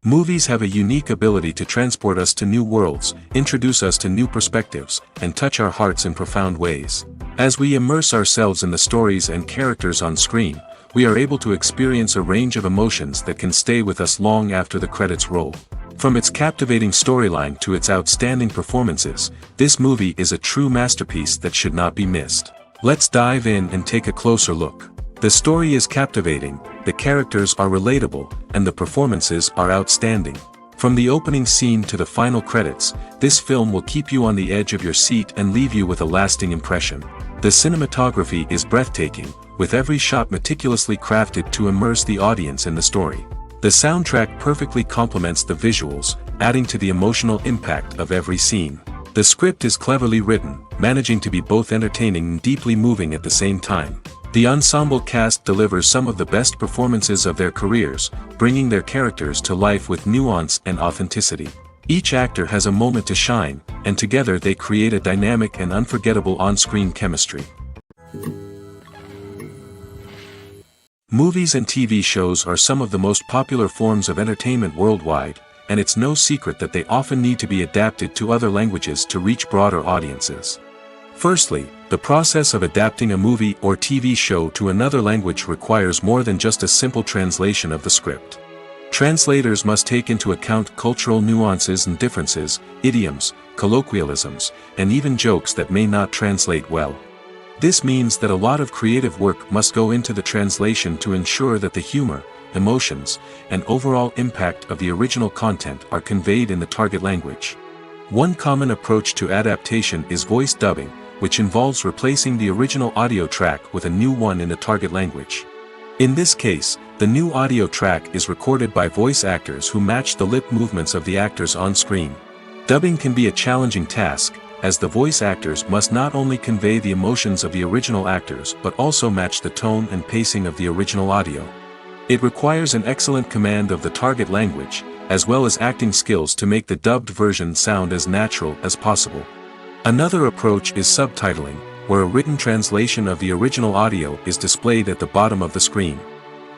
Movies have a unique ability to transport us to new worlds, introduce us to new perspectives, and touch our hearts in profound ways. As we immerse ourselves in the stories and characters on screen, we are able to experience a range of emotions that can stay with us long after the credits roll. From its captivating storyline to its outstanding performances, this movie is a true masterpiece that should not be missed. Let's dive in and take a closer look. The story is captivating, the characters are relatable, and the performances are outstanding. From the opening scene to the final credits, this film will keep you on the edge of your seat and leave you with a lasting impression. The cinematography is breathtaking, with every shot meticulously crafted to immerse the audience in the story. The soundtrack perfectly complements the visuals, adding to the emotional impact of every scene. The script is cleverly written, managing to be both entertaining and deeply moving at the same time. The ensemble cast delivers some of the best performances of their careers, bringing their characters to life with nuance and authenticity. Each actor has a moment to shine, and together they create a dynamic and unforgettable on-screen chemistry. Movies and TV shows are some of the most popular forms of entertainment worldwide, and it's no secret that they often need to be adapted to other languages to reach broader audiences. Firstly, the process of adapting a movie or TV show to another language requires more than just a simple translation of the script. Translators must take into account cultural nuances and differences, idioms, colloquialisms, and even jokes that may not translate well. This means that a lot of creative work must go into the translation to ensure that the humor, emotions, and overall impact of the original content are conveyed in the target language. One common approach to adaptation is voice dubbing, which involves replacing the original audio track with a new one in the target language. In this case, the new audio track is recorded by voice actors who match the lip movements of the actors on screen. Dubbing can be a challenging task, as the voice actors must not only convey the emotions of the original actors but also match the tone and pacing of the original audio. It requires an excellent command of the target language, as well as acting skills to make the dubbed version sound as natural as possible. Another approach is subtitling, where a written translation of the original audio is displayed at the bottom of the screen.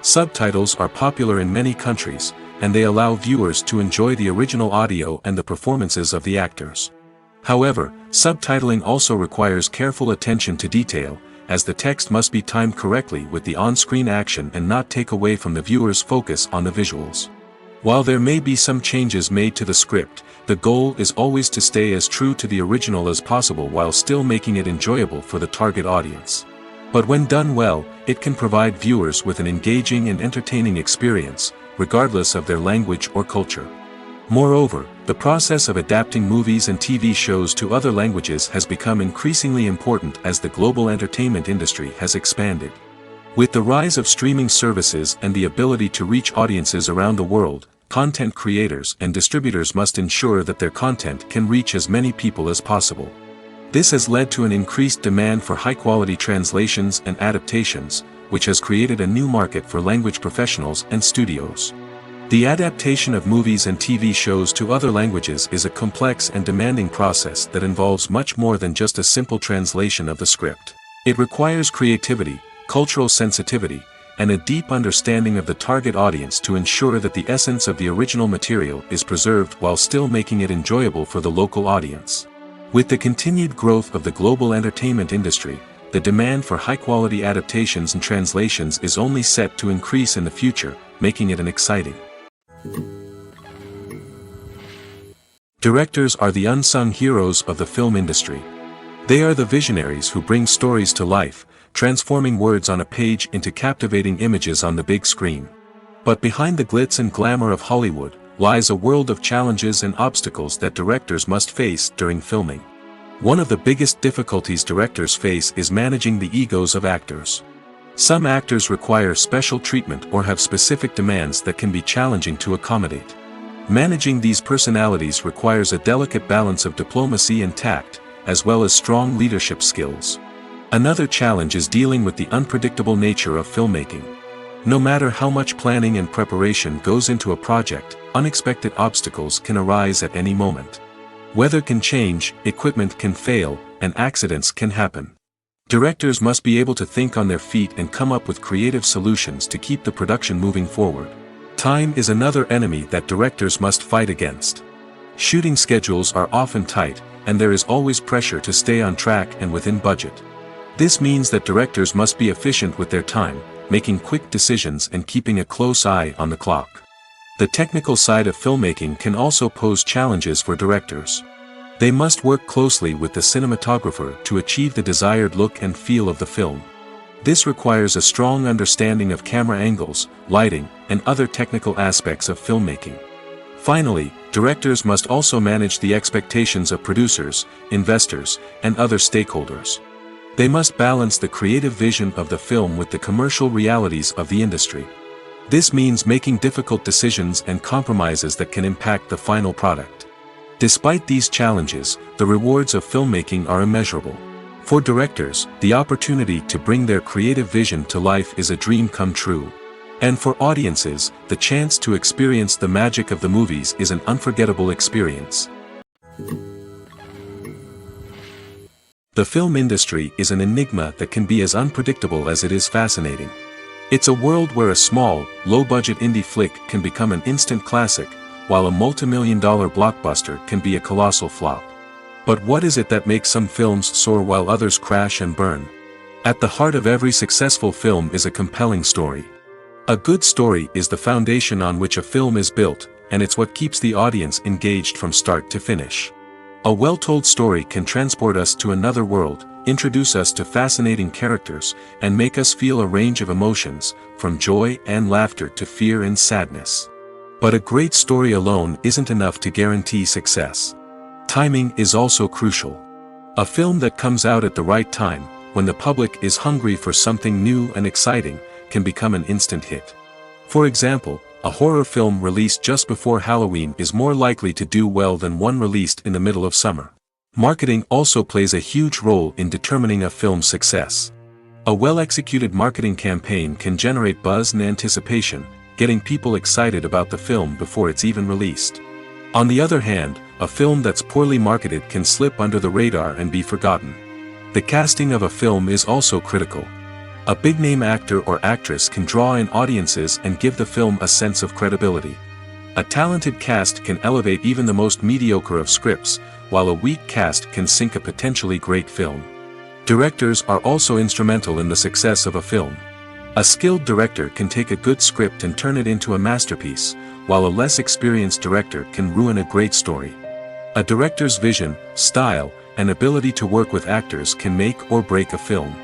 Subtitles are popular in many countries, and they allow viewers to enjoy the original audio and the performances of the actors. However, subtitling also requires careful attention to detail, as the text must be timed correctly with the on-screen action and not take away from the viewer's focus on the visuals. While there may be some changes made to the script, the goal is always to stay as true to the original as possible while still making it enjoyable for the target audience. But when done well, it can provide viewers with an engaging and entertaining experience, regardless of their language or culture. Moreover, the process of adapting movies and TV shows to other languages has become increasingly important as the global entertainment industry has expanded. With the rise of streaming services and the ability to reach audiences around the world, content creators and distributors must ensure that their content can reach as many people as possible. This has led to an increased demand for high-quality translations and adaptations, which has created a new market for language professionals and studios. The adaptation of movies and TV shows to other languages is a complex and demanding process that involves much more than just a simple translation of the script. It requires creativity, cultural sensitivity, and a deep understanding of the target audience to ensure that the essence of the original material is preserved while still making it enjoyable for the local audience. With the continued growth of the global entertainment industry, the demand for high-quality adaptations and translations is only set to increase in the future, making it an exciting. Directors are the unsung heroes of the film industry. They are the visionaries who bring stories to life, transforming words on a page into captivating images on the big screen. But behind the glitz and glamour of Hollywood lies a world of challenges and obstacles that directors must face during filming. One of the biggest difficulties directors face is managing the egos of actors. Some actors require special treatment or have specific demands that can be challenging to accommodate. Managing these personalities requires a delicate balance of diplomacy and tact, as well as strong leadership skills. Another challenge is dealing with the unpredictable nature of filmmaking. No matter how much planning and preparation goes into a project, unexpected obstacles can arise at any moment. Weather can change, equipment can fail, and accidents can happen. Directors must be able to think on their feet and come up with creative solutions to keep the production moving forward. Time is another enemy that directors must fight against. Shooting schedules are often tight, and there is always pressure to stay on track and within budget. This means that directors must be efficient with their time, making quick decisions and keeping a close eye on the clock. The technical side of filmmaking can also pose challenges for directors. They must work closely with the cinematographer to achieve the desired look and feel of the film. This requires a strong understanding of camera angles, lighting, and other technical aspects of filmmaking. Finally, directors must also manage the expectations of producers, investors, and other stakeholders. They must balance the creative vision of the film with the commercial realities of the industry. This means making difficult decisions and compromises that can impact the final product. Despite these challenges, the rewards of filmmaking are immeasurable. For directors, the opportunity to bring their creative vision to life is a dream come true. And for audiences, the chance to experience the magic of the movies is an unforgettable experience. The film industry is an enigma that can be as unpredictable as it is fascinating. It's a world where a small, low-budget indie flick can become an instant classic, while a multi-million-dollar blockbuster can be a colossal flop. But what is it that makes some films soar while others crash and burn? At the heart of every successful film is a compelling story. A good story is the foundation on which a film is built, and it's what keeps the audience engaged from start to finish. A well-told story can transport us to another world, introduce us to fascinating characters, and make us feel a range of emotions, from joy and laughter to fear and sadness. But a great story alone isn't enough to guarantee success. Timing is also crucial. A film that comes out at the right time, when the public is hungry for something new and exciting, can become an instant hit. For example, a horror film released just before Halloween is more likely to do well than one released in the middle of summer. Marketing also plays a huge role in determining a film's success. A well-executed marketing campaign can generate buzz and anticipation, getting people excited about the film before it's even released. On the other hand, a film that's poorly marketed can slip under the radar and be forgotten. The casting of a film is also critical. A big-name actor or actress can draw in audiences and give the film a sense of credibility. A talented cast can elevate even the most mediocre of scripts, while a weak cast can sink a potentially great film. Directors are also instrumental in the success of a film. A skilled director can take a good script and turn it into a masterpiece, while a less experienced director can ruin a great story. A director's vision, style, and ability to work with actors can make or break a film.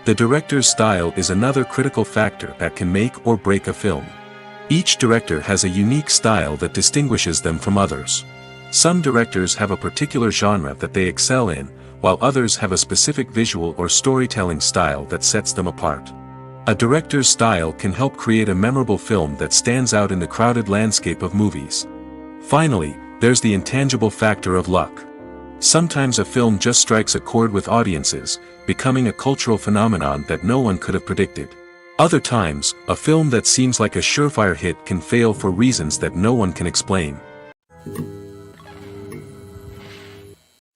The director's style is another critical factor that can make or break a film. Each director has a unique style that distinguishes them from others. Some directors have a particular genre that they excel in, while others have a specific visual or storytelling style that sets them apart. A director's style can help create a memorable film that stands out in the crowded landscape of movies. Finally, there's the intangible factor of luck. Sometimes a film just strikes a chord with audiences, becoming a cultural phenomenon that no one could have predicted. Other times, a film that seems like a surefire hit can fail for reasons that no one can explain.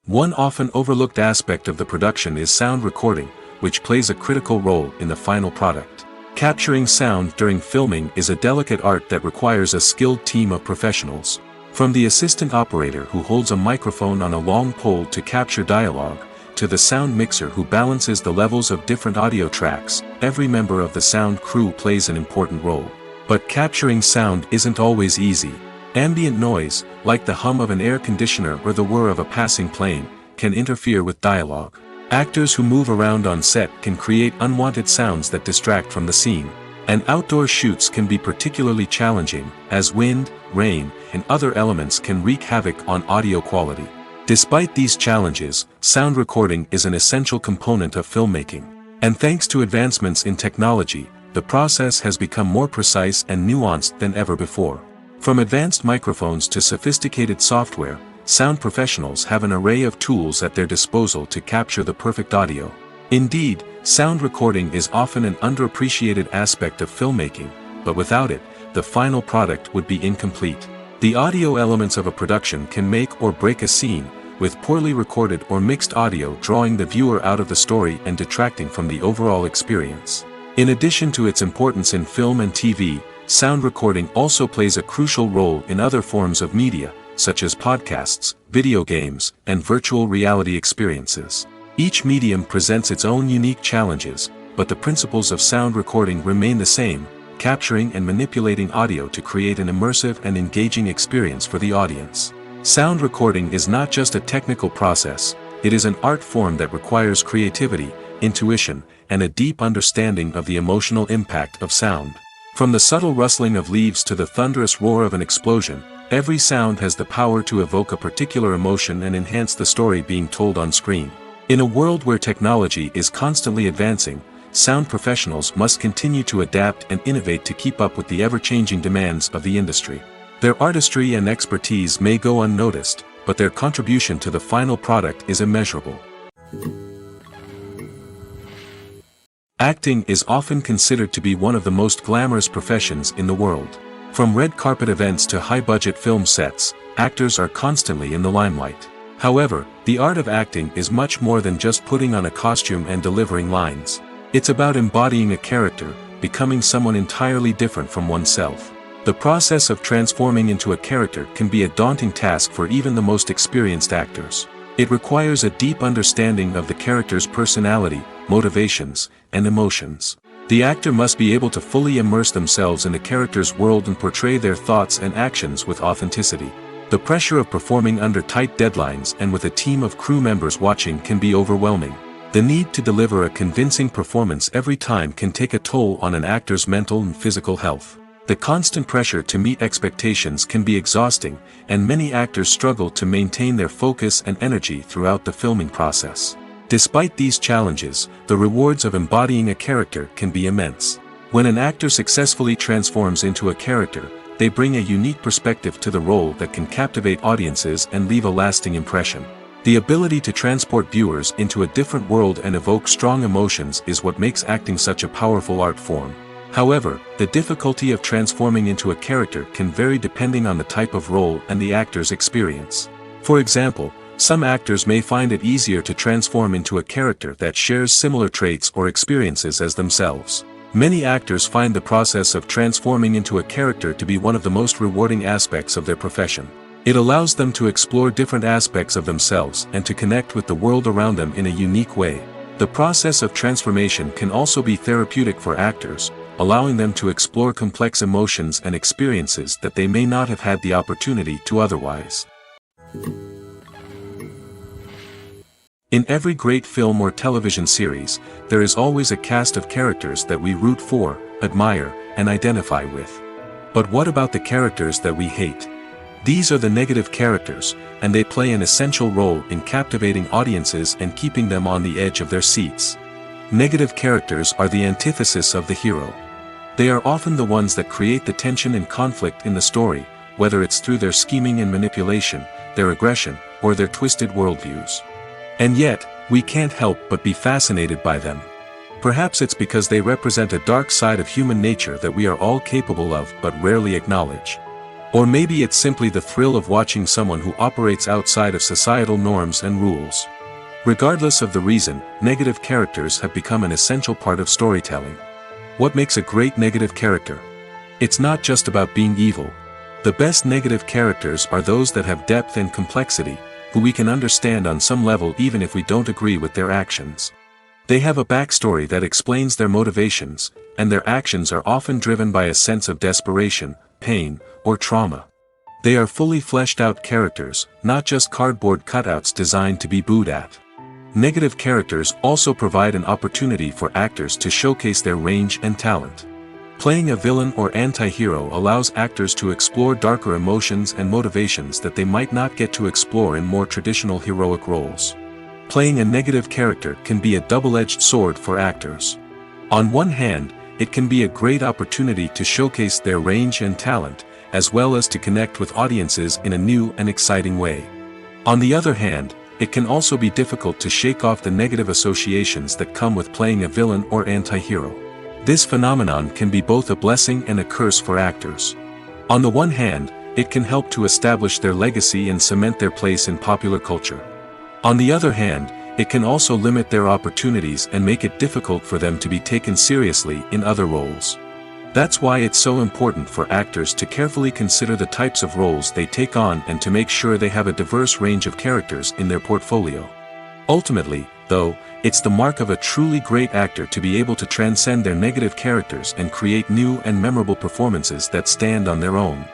One often overlooked aspect of the production is sound recording, which plays a critical role in the final product. Capturing sound during filming is a delicate art that requires a skilled team of professionals. From the assistant operator who holds a microphone on a long pole to capture dialogue, to the sound mixer who balances the levels of different audio tracks, every member of the sound crew plays an important role. But capturing sound isn't always easy. Ambient noise, like the hum of an air conditioner or the whir of a passing plane, can interfere with dialogue. Actors who move around on set can create unwanted sounds that distract from the scene. And outdoor shoots can be particularly challenging, as wind, rain, and other elements can wreak havoc on audio quality. Despite these challenges, sound recording is an essential component of filmmaking. And thanks to advancements in technology, the process has become more precise and nuanced than ever before. From advanced microphones to sophisticated software, sound professionals have an array of tools at their disposal to capture the perfect audio. Indeed, sound recording is often an underappreciated aspect of filmmaking, but without it, the final product would be incomplete. The audio elements of a production can make or break a scene, with poorly recorded or mixed audio drawing the viewer out of the story and detracting from the overall experience. In addition to its importance in film and TV, sound recording also plays a crucial role in other forms of media, such as podcasts, video games, and virtual reality experiences. Each medium presents its own unique challenges, but the principles of sound recording remain the same, capturing and manipulating audio to create an immersive and engaging experience for the audience. Sound recording is not just a technical process, it is an art form that requires creativity, intuition, and a deep understanding of the emotional impact of sound. From the subtle rustling of leaves to the thunderous roar of an explosion, every sound has the power to evoke a particular emotion and enhance the story being told on screen. In a world where technology is constantly advancing, sound professionals must continue to adapt and innovate to keep up with the ever-changing demands of the industry. Their artistry and expertise may go unnoticed, but their contribution to the final product is immeasurable. Acting is often considered to be one of the most glamorous professions in the world. From red carpet events to high-budget film sets, actors are constantly in the limelight. However, the art of acting is much more than just putting on a costume and delivering lines. It's about embodying a character, becoming someone entirely different from oneself. The process of transforming into a character can be a daunting task for even the most experienced actors. It requires a deep understanding of the character's personality, motivations, and emotions. The actor must be able to fully immerse themselves in the character's world and portray their thoughts and actions with authenticity. The pressure of performing under tight deadlines and with a team of crew members watching can be overwhelming. The need to deliver a convincing performance every time can take a toll on an actor's mental and physical health. The constant pressure to meet expectations can be exhausting, and many actors struggle to maintain their focus and energy throughout the filming process. Despite these challenges, the rewards of embodying a character can be immense. When an actor successfully transforms into a character, they bring a unique perspective to the role that can captivate audiences and leave a lasting impression. The ability to transport viewers into a different world and evoke strong emotions is what makes acting such a powerful art form. However, the difficulty of transforming into a character can vary depending on the type of role and the actor's experience. For example, some actors may find it easier to transform into a character that shares similar traits or experiences as themselves. Many actors find the process of transforming into a character to be one of the most rewarding aspects of their profession. It allows them to explore different aspects of themselves and to connect with the world around them in a unique way. The process of transformation can also be therapeutic for actors, allowing them to explore complex emotions and experiences that they may not have had the opportunity to otherwise. In every great film or television series, there is always a cast of characters that we root for, admire, and identify with. But what about the characters that we hate? These are the negative characters, and they play an essential role in captivating audiences and keeping them on the edge of their seats. Negative characters are the antithesis of the hero. They are often the ones that create the tension and conflict in the story, whether it's through their scheming and manipulation, their aggression, or their twisted worldviews. And yet, we can't help but be fascinated by them. Perhaps it's because they represent a dark side of human nature that we are all capable of but rarely acknowledge. Or maybe it's simply the thrill of watching someone who operates outside of societal norms and rules. Regardless of the reason, negative characters have become an essential part of storytelling. What makes a great negative character? It's not just about being evil. The best negative characters are those that have depth and complexity, who we can understand on some level even if we don't agree with their actions. They have a backstory that explains their motivations, and their actions are often driven by a sense of desperation, pain, or trauma. They are fully fleshed out characters, not just cardboard cutouts designed to be booed at. Negative characters also provide an opportunity for actors to showcase their range and talent. Playing a villain or anti-hero allows actors to explore darker emotions and motivations that they might not get to explore in more traditional heroic roles. Playing a negative character can be a double-edged sword for actors. On one hand, it can be a great opportunity to showcase their range and talent, as well as to connect with audiences in a new and exciting way. On the other hand, it can also be difficult to shake off the negative associations that come with playing a villain or anti-hero. This phenomenon can be both a blessing and a curse for actors. On the one hand, it can help to establish their legacy and cement their place in popular culture. On the other hand, it can also limit their opportunities and make it difficult for them to be taken seriously in other roles. That's why it's so important for actors to carefully consider the types of roles they take on and to make sure they have a diverse range of characters in their portfolio. Ultimately, though, it's the mark of a truly great actor to be able to transcend their negative characters and create new and memorable performances that stand on their own.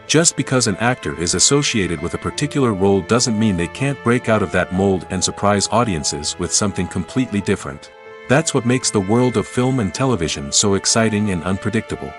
Just because an actor is associated with a particular role doesn't mean they can't break out of that mold and surprise audiences with something completely different. That's what makes the world of film and television so exciting and unpredictable.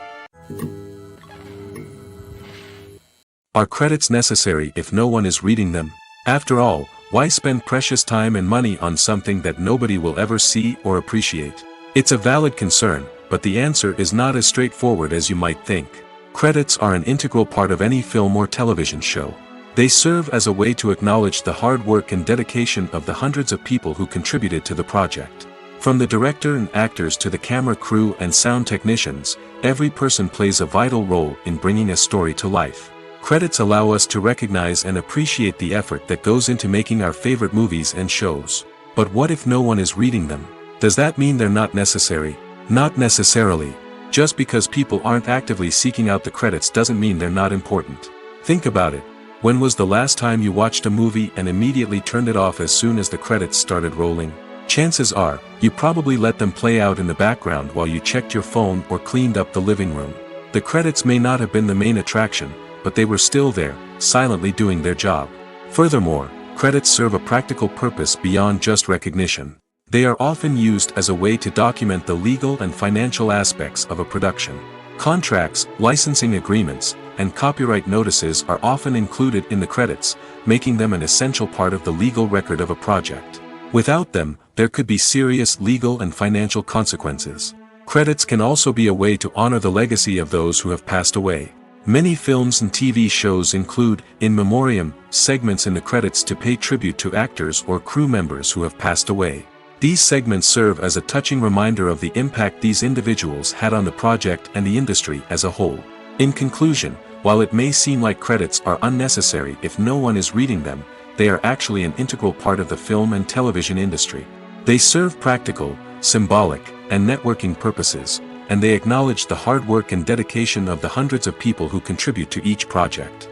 Are credits necessary if no one is reading them? After all, why spend precious time and money on something that nobody will ever see or appreciate? It's a valid concern, but the answer is not as straightforward as you might think. Credits are an integral part of any film or television show. They serve as a way to acknowledge the hard work and dedication of the hundreds of people who contributed to the project. From the director and actors to the camera crew and sound technicians, every person plays a vital role in bringing a story to life. Credits allow us to recognize and appreciate the effort that goes into making our favorite movies and shows. But what if no one is reading them? Does that mean they're not necessary? Not necessarily. Just because people aren't actively seeking out the credits doesn't mean they're not important. Think about it. When was the last time you watched a movie and immediately turned it off as soon as the credits started rolling? Chances are, you probably let them play out in the background while you checked your phone or cleaned up the living room. The credits may not have been the main attraction, but they were still there, silently doing their job. Furthermore, credits serve a practical purpose beyond just recognition. They are often used as a way to document the legal and financial aspects of a production. Contracts, licensing agreements, and copyright notices are often included in the credits, making them an essential part of the legal record of a project. Without them, there could be serious legal and financial consequences. Credits can also be a way to honor the legacy of those who have passed away. Many films and TV shows include, in memoriam, segments in the credits to pay tribute to actors or crew members who have passed away. These segments serve as a touching reminder of the impact these individuals had on the project and the industry as a whole. In conclusion, while it may seem like credits are unnecessary if no one is reading them, they are actually an integral part of the film and television industry. They serve practical, symbolic, and networking purposes, and they acknowledge the hard work and dedication of the hundreds of people who contribute to each project.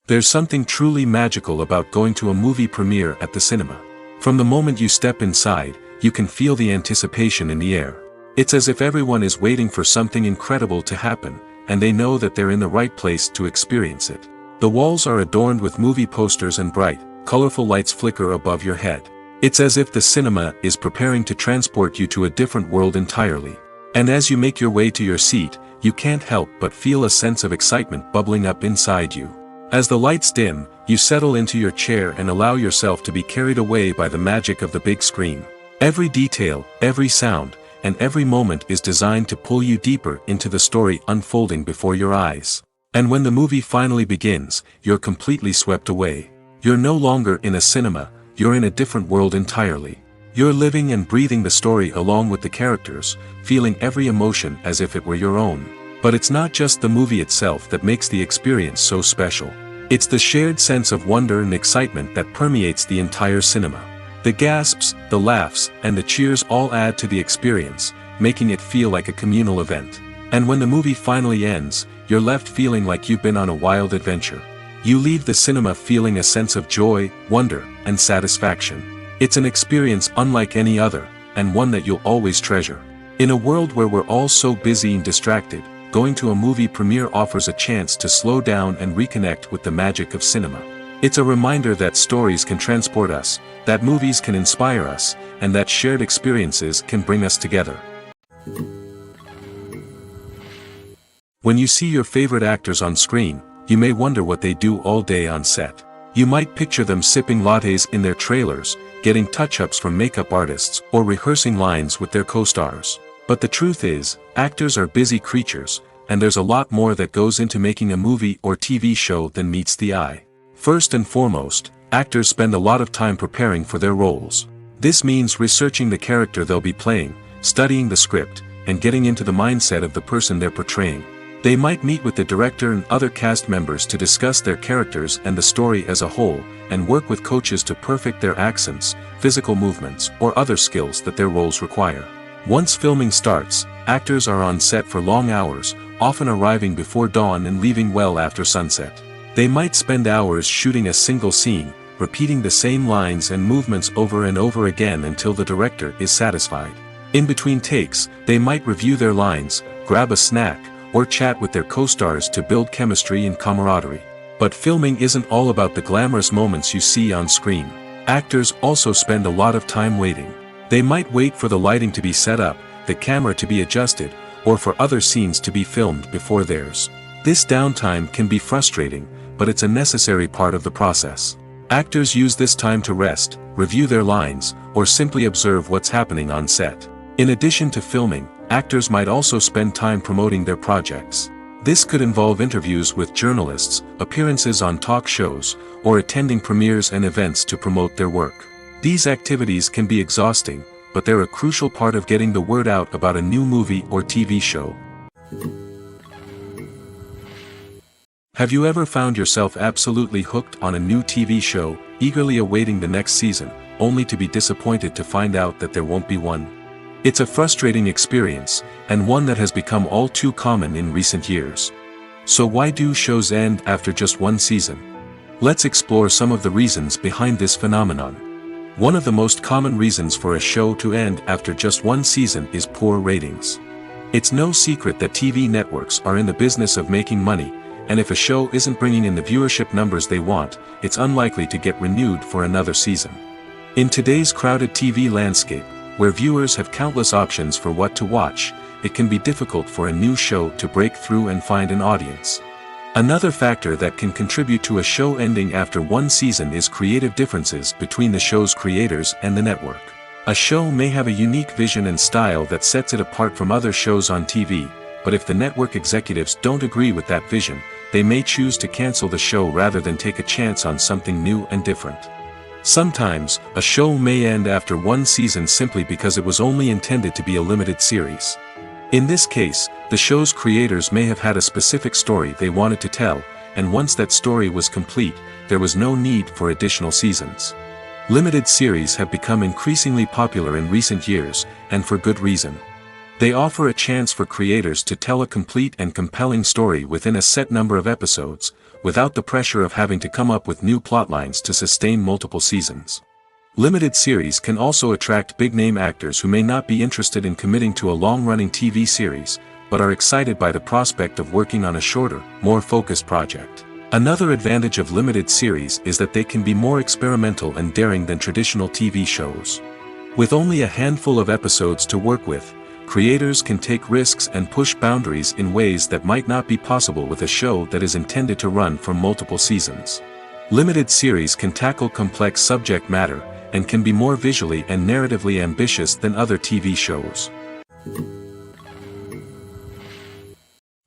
There's something truly magical about going to a movie premiere at the cinema. From the moment you step inside, you can feel the anticipation in the air. It's as if everyone is waiting for something incredible to happen, and they know that they're in the right place to experience it. The walls are adorned with movie posters and bright, colorful lights flicker above your head. It's as if the cinema is preparing to transport you to a different world entirely. And as you make your way to your seat, you can't help but feel a sense of excitement bubbling up inside you. As the lights dim, you settle into your chair and allow yourself to be carried away by the magic of the big screen. Every detail, every sound, and every moment is designed to pull you deeper into the story unfolding before your eyes. And when the movie finally begins, you're completely swept away. You're no longer in a cinema, you're in a different world entirely. You're living and breathing the story along with the characters, feeling every emotion as if it were your own. But it's not just the movie itself that makes the experience so special. It's the shared sense of wonder and excitement that permeates the entire cinema. The gasps, the laughs, and the cheers all add to the experience, making it feel like a communal event. And when the movie finally ends, you're left feeling like you've been on a wild adventure. You leave the cinema feeling a sense of joy, wonder, and satisfaction. It's an experience unlike any other, and one that you'll always treasure. In a world where we're all so busy and distracted, going to a movie premiere offers a chance to slow down and reconnect with the magic of cinema. It's a reminder that stories can transport us, that movies can inspire us, and that shared experiences can bring us together. When you see your favorite actors on screen, you may wonder what they do all day on set. You might picture them sipping lattes in their trailers, getting touch-ups from makeup artists, or rehearsing lines with their co-stars. But the truth is, actors are busy creatures, and there's a lot more that goes into making a movie or TV show than meets the eye. First and foremost, actors spend a lot of time preparing for their roles. This means researching the character they'll be playing, studying the script, and getting into the mindset of the person they're portraying. They might meet with the director and other cast members to discuss their characters and the story as a whole, and work with coaches to perfect their accents, physical movements, or other skills that their roles require. Once filming starts, actors are on set for long hours, often arriving before dawn and leaving well after sunset. They might spend hours shooting a single scene, repeating the same lines and movements over and over again until the director is satisfied. In between takes, they might review their lines, grab a snack, or chat with their co-stars to build chemistry and camaraderie. But filming isn't all about the glamorous moments you see on screen. Actors also spend a lot of time waiting. They might wait for the lighting to be set up, the camera to be adjusted, or for other scenes to be filmed before theirs. This downtime can be frustrating, but it's a necessary part of the process. Actors use this time to rest, review their lines, or simply observe what's happening on set. In addition to filming, actors might also spend time promoting their projects. This could involve interviews with journalists, appearances on talk shows, or attending premieres and events to promote their work. These activities can be exhausting, but they're a crucial part of getting the word out about a new movie or TV show. Have you ever found yourself absolutely hooked on a new TV show, eagerly awaiting the next season, only to be disappointed to find out that there won't be one? It's a frustrating experience, and one that has become all too common in recent years. So why do shows end after just one season? Let's explore some of the reasons behind this phenomenon. One of the most common reasons for a show to end after just one season is poor ratings. It's no secret that TV networks are in the business of making money, and if a show isn't bringing in the viewership numbers they want, it's unlikely to get renewed for another season. In today's crowded TV landscape, where viewers have countless options for what to watch, it can be difficult for a new show to break through and find an audience. Another factor that can contribute to a show ending after one season is creative differences between the show's creators and the network. A show may have a unique vision and style that sets it apart from other shows on TV, but if the network executives don't agree with that vision, they may choose to cancel the show rather than take a chance on something new and different. Sometimes, a show may end after one season simply because it was only intended to be a limited series. In this case, the show's creators may have had a specific story they wanted to tell, and once that story was complete, there was no need for additional seasons. Limited series have become increasingly popular in recent years, and for good reason. They offer a chance for creators to tell a complete and compelling story within a set number of episodes, without the pressure of having to come up with new plotlines to sustain multiple seasons. Limited series can also attract big-name actors who may not be interested in committing to a long-running TV series, but are excited by the prospect of working on a shorter, more focused project. Another advantage of limited series is that they can be more experimental and daring than traditional TV shows. With only a handful of episodes to work with, creators can take risks and push boundaries in ways that might not be possible with a show that is intended to run for multiple seasons. Limited series can tackle complex subject matter, and can be more visually and narratively ambitious than other TV shows.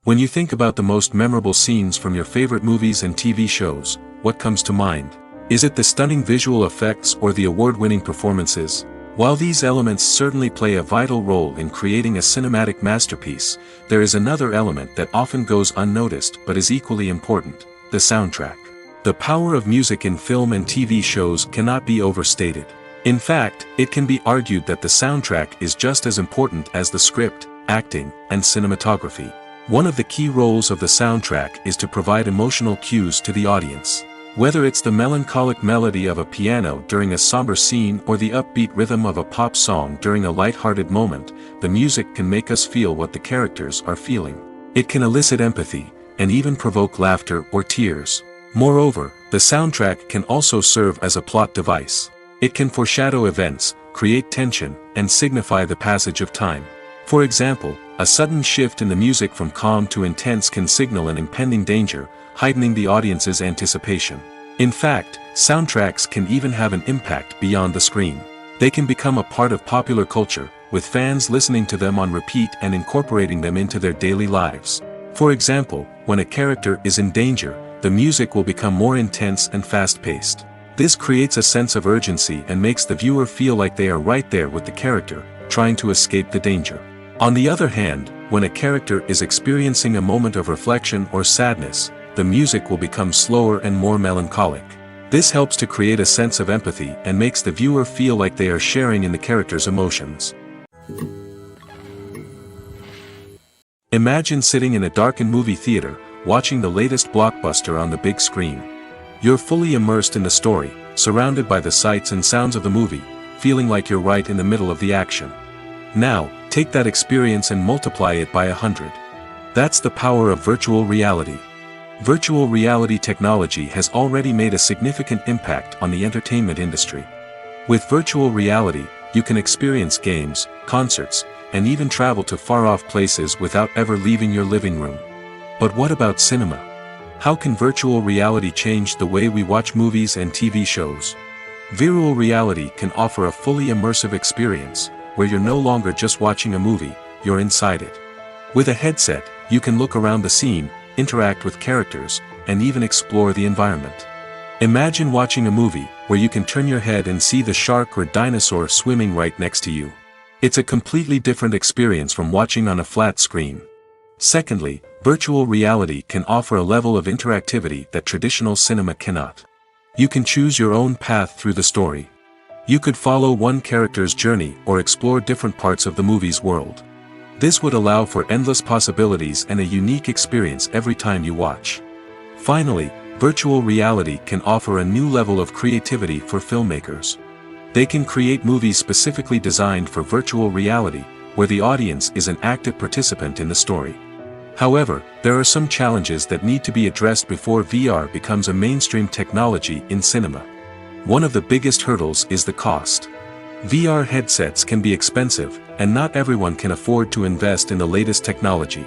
When you think about the most memorable scenes from your favorite movies and TV shows, what comes to mind? Is it the stunning visual effects or the award-winning performances? While these elements certainly play a vital role in creating a cinematic masterpiece, there is another element that often goes unnoticed but is equally important: the soundtrack. The power of music in film and TV shows cannot be overstated. In fact, it can be argued that the soundtrack is just as important as the script, acting, and cinematography. One of the key roles of the soundtrack is to provide emotional cues to the audience. Whether it's the melancholic melody of a piano during a somber scene or the upbeat rhythm of a pop song during a light-hearted moment, the music can make us feel what the characters are feeling. It can elicit empathy, and even provoke laughter or tears. Moreover, the soundtrack can also serve as a plot device. It can foreshadow events, create tension, and signify the passage of time. For example, a sudden shift in the music from calm to intense can signal an impending danger, heightening the audience's anticipation. In fact, soundtracks can even have an impact beyond the screen. They can become a part of popular culture, with fans listening to them on repeat and incorporating them into their daily lives. For example, when a character is in danger, the music will become more intense and fast-paced. This creates a sense of urgency and makes the viewer feel like they are right there with the character, trying to escape the danger. On the other hand, when a character is experiencing a moment of reflection or sadness, the music will become slower and more melancholic. This helps to create a sense of empathy and makes the viewer feel like they are sharing in the character's emotions. Imagine sitting in a darkened movie theater, watching the latest blockbuster on the big screen. You're fully immersed in the story, surrounded by the sights and sounds of the movie, feeling like you're right in the middle of the action. Now, take that experience and multiply it by 100. That's the power of virtual reality. Virtual reality technology has already made a significant impact on the entertainment industry. With virtual reality, you can experience games, concerts, and even travel to far-off places without ever leaving your living room. But what about cinema? How can virtual reality change the way we watch movies and TV shows? Virtual reality can offer a fully immersive experience, where you're no longer just watching a movie, you're inside it. With a headset, you can look around the scene, interact with characters, and even explore the environment. Imagine watching a movie, where you can turn your head and see the shark or dinosaur swimming right next to you. It's a completely different experience from watching on a flat screen. Secondly, virtual reality can offer a level of interactivity that traditional cinema cannot. You can choose your own path through the story. You could follow one character's journey or explore different parts of the movie's world. This would allow for endless possibilities and a unique experience every time you watch. Finally, virtual reality can offer a new level of creativity for filmmakers. They can create movies specifically designed for virtual reality, where the audience is an active participant in the story. However, there are some challenges that need to be addressed before VR becomes a mainstream technology in cinema. One of the biggest hurdles is the cost. VR headsets can be expensive, and not everyone can afford to invest in the latest technology.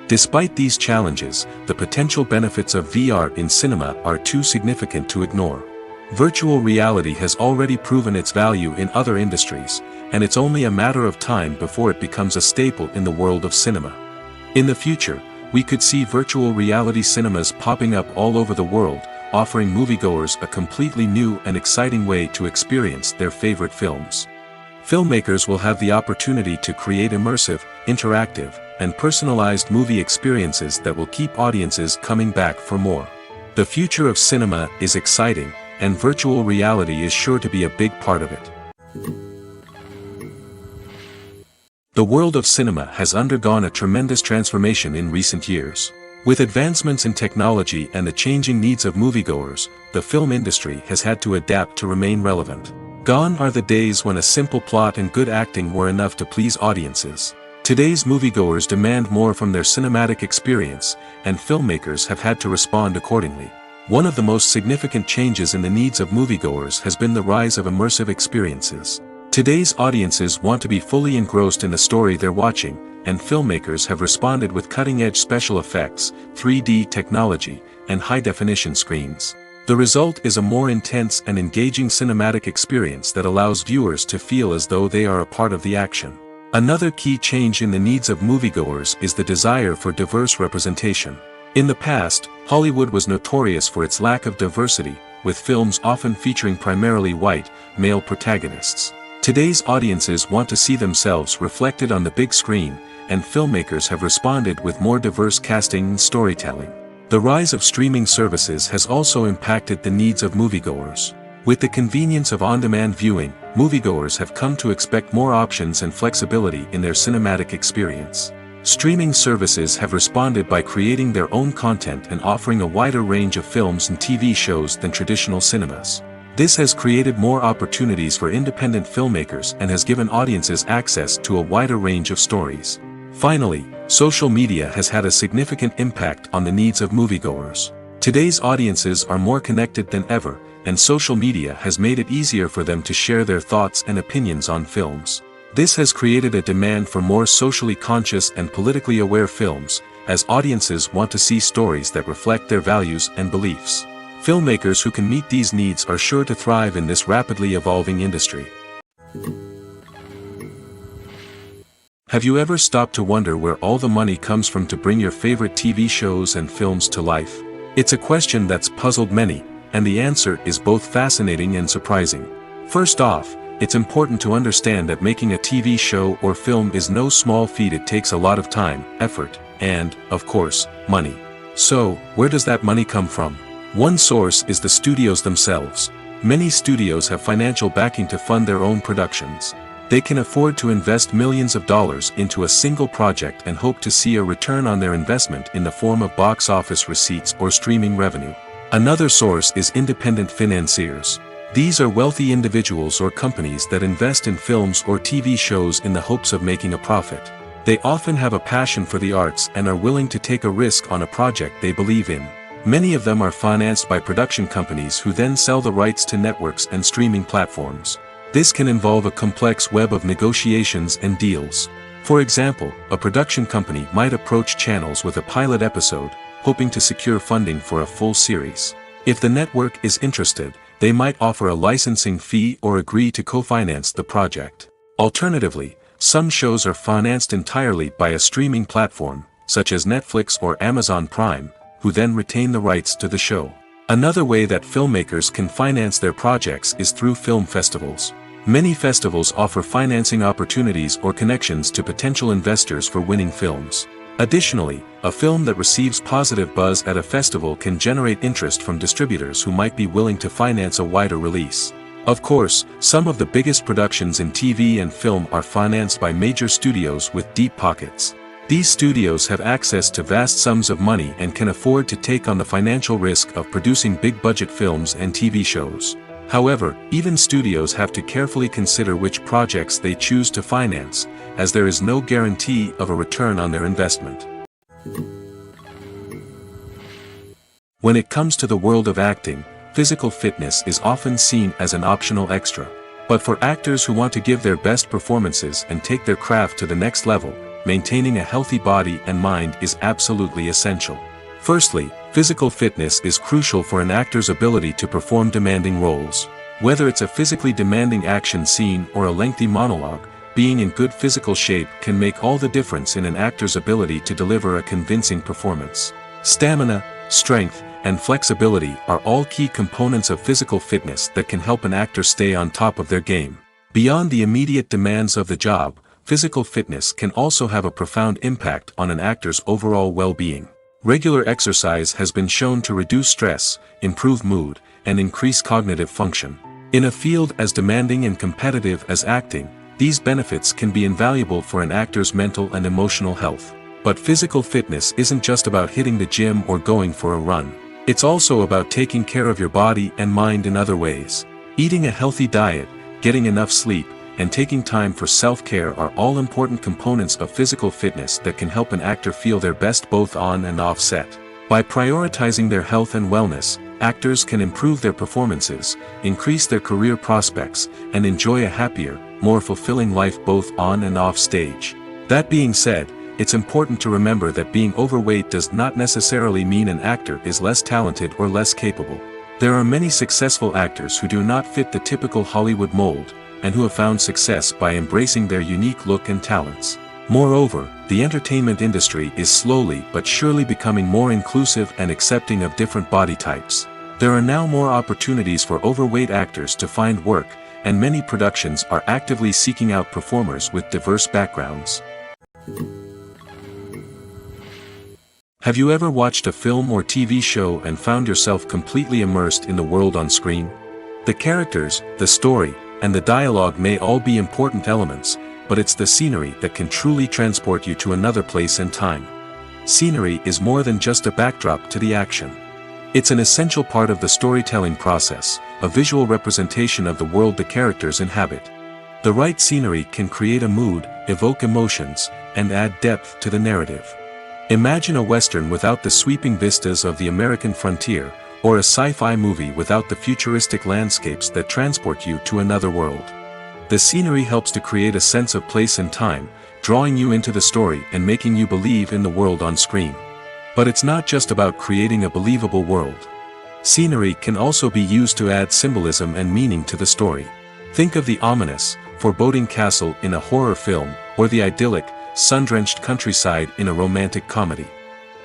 Despite these challenges, the potential benefits of VR in cinema are too significant to ignore. Virtual reality has already proven its value in other industries, and it's only a matter of time before it becomes a staple in the world of cinema. In the future, we could see virtual reality cinemas popping up all over the world, offering moviegoers a completely new and exciting way to experience their favorite films. Filmmakers will have the opportunity to create immersive, interactive, and personalized movie experiences that will keep audiences coming back for more. The future of cinema is exciting, and virtual reality is sure to be a big part of it. The world of cinema has undergone a tremendous transformation in recent years. With advancements in technology and the changing needs of moviegoers, the film industry has had to adapt to remain relevant. Gone are the days when a simple plot and good acting were enough to please audiences. Today's moviegoers demand more from their cinematic experience, and filmmakers have had to respond accordingly. One of the most significant changes in the needs of moviegoers has been the rise of immersive experiences. Today's audiences want to be fully engrossed in the story they're watching, and filmmakers have responded with cutting-edge special effects, 3D technology, and high-definition screens. The result is a more intense and engaging cinematic experience that allows viewers to feel as though they are a part of the action. Another key change in the needs of moviegoers is the desire for diverse representation. In the past, Hollywood was notorious for its lack of diversity, with films often featuring primarily white, male protagonists. Today's audiences want to see themselves reflected on the big screen, and filmmakers have responded with more diverse casting and storytelling. The rise of streaming services has also impacted the needs of moviegoers. With the convenience of on-demand viewing, moviegoers have come to expect more options and flexibility in their cinematic experience. Streaming services have responded by creating their own content and offering a wider range of films and TV shows than traditional cinemas. This has created more opportunities for independent filmmakers and has given audiences access to a wider range of stories. Finally, social media has had a significant impact on the needs of moviegoers. Today's audiences are more connected than ever, and social media has made it easier for them to share their thoughts and opinions on films. This has created a demand for more socially conscious and politically aware films, as audiences want to see stories that reflect their values and beliefs. Filmmakers who can meet these needs are sure to thrive in this rapidly evolving industry. Have you ever stopped to wonder where all the money comes from to bring your favorite TV shows and films to life? It's a question that's puzzled many, and the answer is both fascinating and surprising. First off, it's important to understand that making a TV show or film is no small feat. It takes a lot of time, effort, and, of course, money. So, where does that money come from? One source is the studios themselves. Many studios have financial backing to fund their own productions. They can afford to invest millions of dollars into a single project and hope to see a return on their investment in the form of box office receipts or streaming revenue. Another source is independent financiers. These are wealthy individuals or companies that invest in films or TV shows in the hopes of making a profit. They often have a passion for the arts and are willing to take a risk on a project they believe in. Many of them are financed by production companies who then sell the rights to networks and streaming platforms. This can involve a complex web of negotiations and deals. For example, a production company might approach channels with a pilot episode, hoping to secure funding for a full series. If the network is interested, they might offer a licensing fee or agree to co-finance the project. Alternatively, some shows are financed entirely by a streaming platform, such as Netflix or Amazon Prime, who then retain the rights to the show. Another way that filmmakers can finance their projects is through film festivals. Many festivals offer financing opportunities or connections to potential investors for winning films. Additionally, a film that receives positive buzz at a festival can generate interest from distributors who might be willing to finance a wider release. Of course, some of the biggest productions in TV and film are financed by major studios with deep pockets. These studios have access to vast sums of money and can afford to take on the financial risk of producing big-budget films and TV shows. However, even studios have to carefully consider which projects they choose to finance, as there is no guarantee of a return on their investment. When it comes to the world of acting, physical fitness is often seen as an optional extra. But for actors who want to give their best performances and take their craft to the next level, maintaining a healthy body and mind is absolutely essential. Firstly, physical fitness is crucial for an actor's ability to perform demanding roles. Whether it's a physically demanding action scene or a lengthy monologue, being in good physical shape can make all the difference in an actor's ability to deliver a convincing performance. Stamina, strength, and flexibility are all key components of physical fitness that can help an actor stay on top of their game. Beyond the immediate demands of the job, physical fitness can also have a profound impact on an actor's overall well-being. Regular exercise has been shown to reduce stress, improve mood, and increase cognitive function. In a field as demanding and competitive as acting, these benefits can be invaluable for an actor's mental and emotional health. But physical fitness isn't just about hitting the gym or going for a run. It's also about taking care of your body and mind in other ways. Eating a healthy diet, getting enough sleep, and taking time for self-care are all important components of physical fitness that can help an actor feel their best both on and off set. By prioritizing their health and wellness, actors can improve their performances, increase their career prospects, and enjoy a happier, more fulfilling life both on and off stage. That being said, it's important to remember that being overweight does not necessarily mean an actor is less talented or less capable. There are many successful actors who do not fit the typical Hollywood mold, and who have found success by embracing their unique look and talents. Moreover, the entertainment industry is slowly but surely becoming more inclusive and accepting of different body types. There are now more opportunities for overweight actors to find work, and many productions are actively seeking out performers with diverse backgrounds. Have you ever watched a film or TV show and found yourself completely immersed in the world on screen? The characters, the story, and the dialogue may all be important elements, but it's the scenery that can truly transport you to another place and time. Scenery is more than just a backdrop to the action. It's an essential part of the storytelling process, a visual representation of the world the characters inhabit. The right scenery can create a mood, evoke emotions, and add depth to the narrative. Imagine a Western without the sweeping vistas of the American frontier, or a sci-fi movie without the futuristic landscapes that transport you to another world. The scenery helps to create a sense of place and time, drawing you into the story and making you believe in the world on screen. But it's not just about creating a believable world. Scenery can also be used to add symbolism and meaning to the story. Think of the ominous, foreboding castle in a horror film, or the idyllic, sun-drenched countryside in a romantic comedy.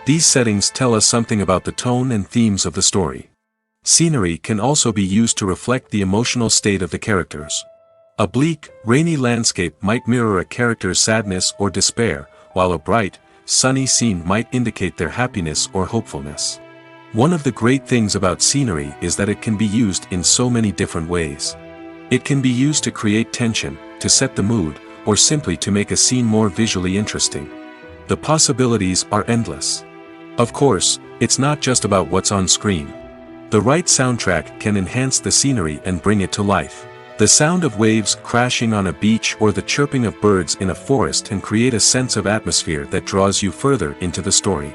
These settings tell us something about the tone and themes of the story. Scenery can also be used to reflect the emotional state of the characters. A bleak, rainy landscape might mirror a character's sadness or despair, while a bright, sunny scene might indicate their happiness or hopefulness. One of the great things about scenery is that it can be used in so many different ways. It can be used to create tension, to set the mood, or simply to make a scene more visually interesting. The possibilities are endless. Of course, it's not just about what's on screen. The right soundtrack can enhance the scenery and bring it to life. The sound of waves crashing on a beach or the chirping of birds in a forest can create a sense of atmosphere that draws you further into the story.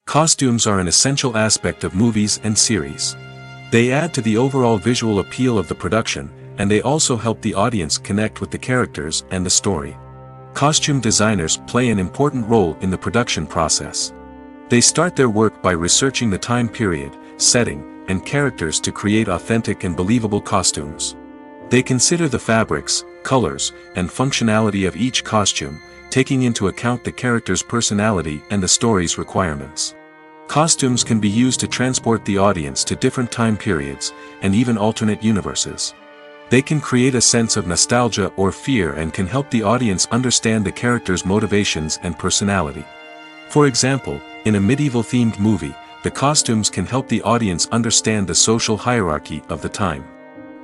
Costumes are an essential aspect of movies and series. They add to the overall visual appeal of the production, and they also help the audience connect with the characters and the story. Costume designers play an important role in the production process. They start their work by researching the time period, setting, and characters to create authentic and believable costumes. They consider the fabrics, colors, and functionality of each costume, taking into account the character's personality and the story's requirements. Costumes can be used to transport the audience to different time periods, and even alternate universes. They can create a sense of nostalgia or fear and can help the audience understand the character's motivations and personality. For example, in a medieval-themed movie, the costumes can help the audience understand the social hierarchy of the time.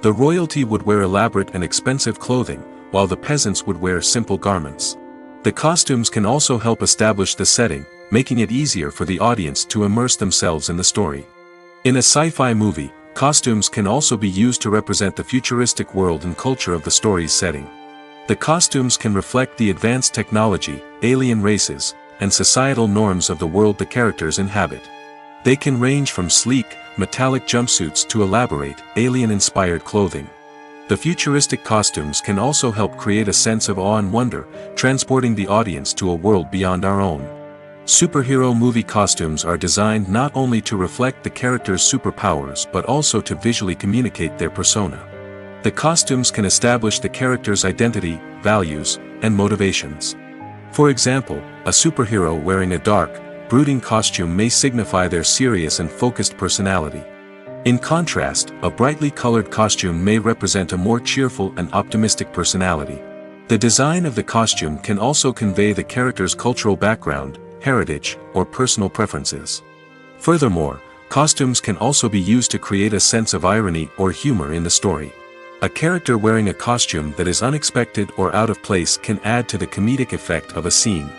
The royalty would wear elaborate and expensive clothing, while the peasants would wear simple garments. The costumes can also help establish the setting, making it easier for the audience to immerse themselves in the story. In a sci-fi movie, costumes can also be used to represent the futuristic world and culture of the story's setting. The costumes can reflect the advanced technology, alien races, and societal norms of the world the characters inhabit. They can range from sleek, metallic jumpsuits to elaborate, alien-inspired clothing. The futuristic costumes can also help create a sense of awe and wonder, transporting the audience to a world beyond our own. Superhero movie costumes are designed not only to reflect the character's superpowers but also to visually communicate their persona. The costumes can establish the character's identity, values, and motivations. For example, a superhero wearing a dark, brooding costume may signify their serious and focused personality. In contrast, a brightly colored costume may represent a more cheerful and optimistic personality. The design of the costume can also convey the character's cultural background, heritage, or personal preferences. Furthermore, costumes can also be used to create a sense of irony or humor in the story. A character wearing a costume that is unexpected or out of place can add to the comedic effect of a scene.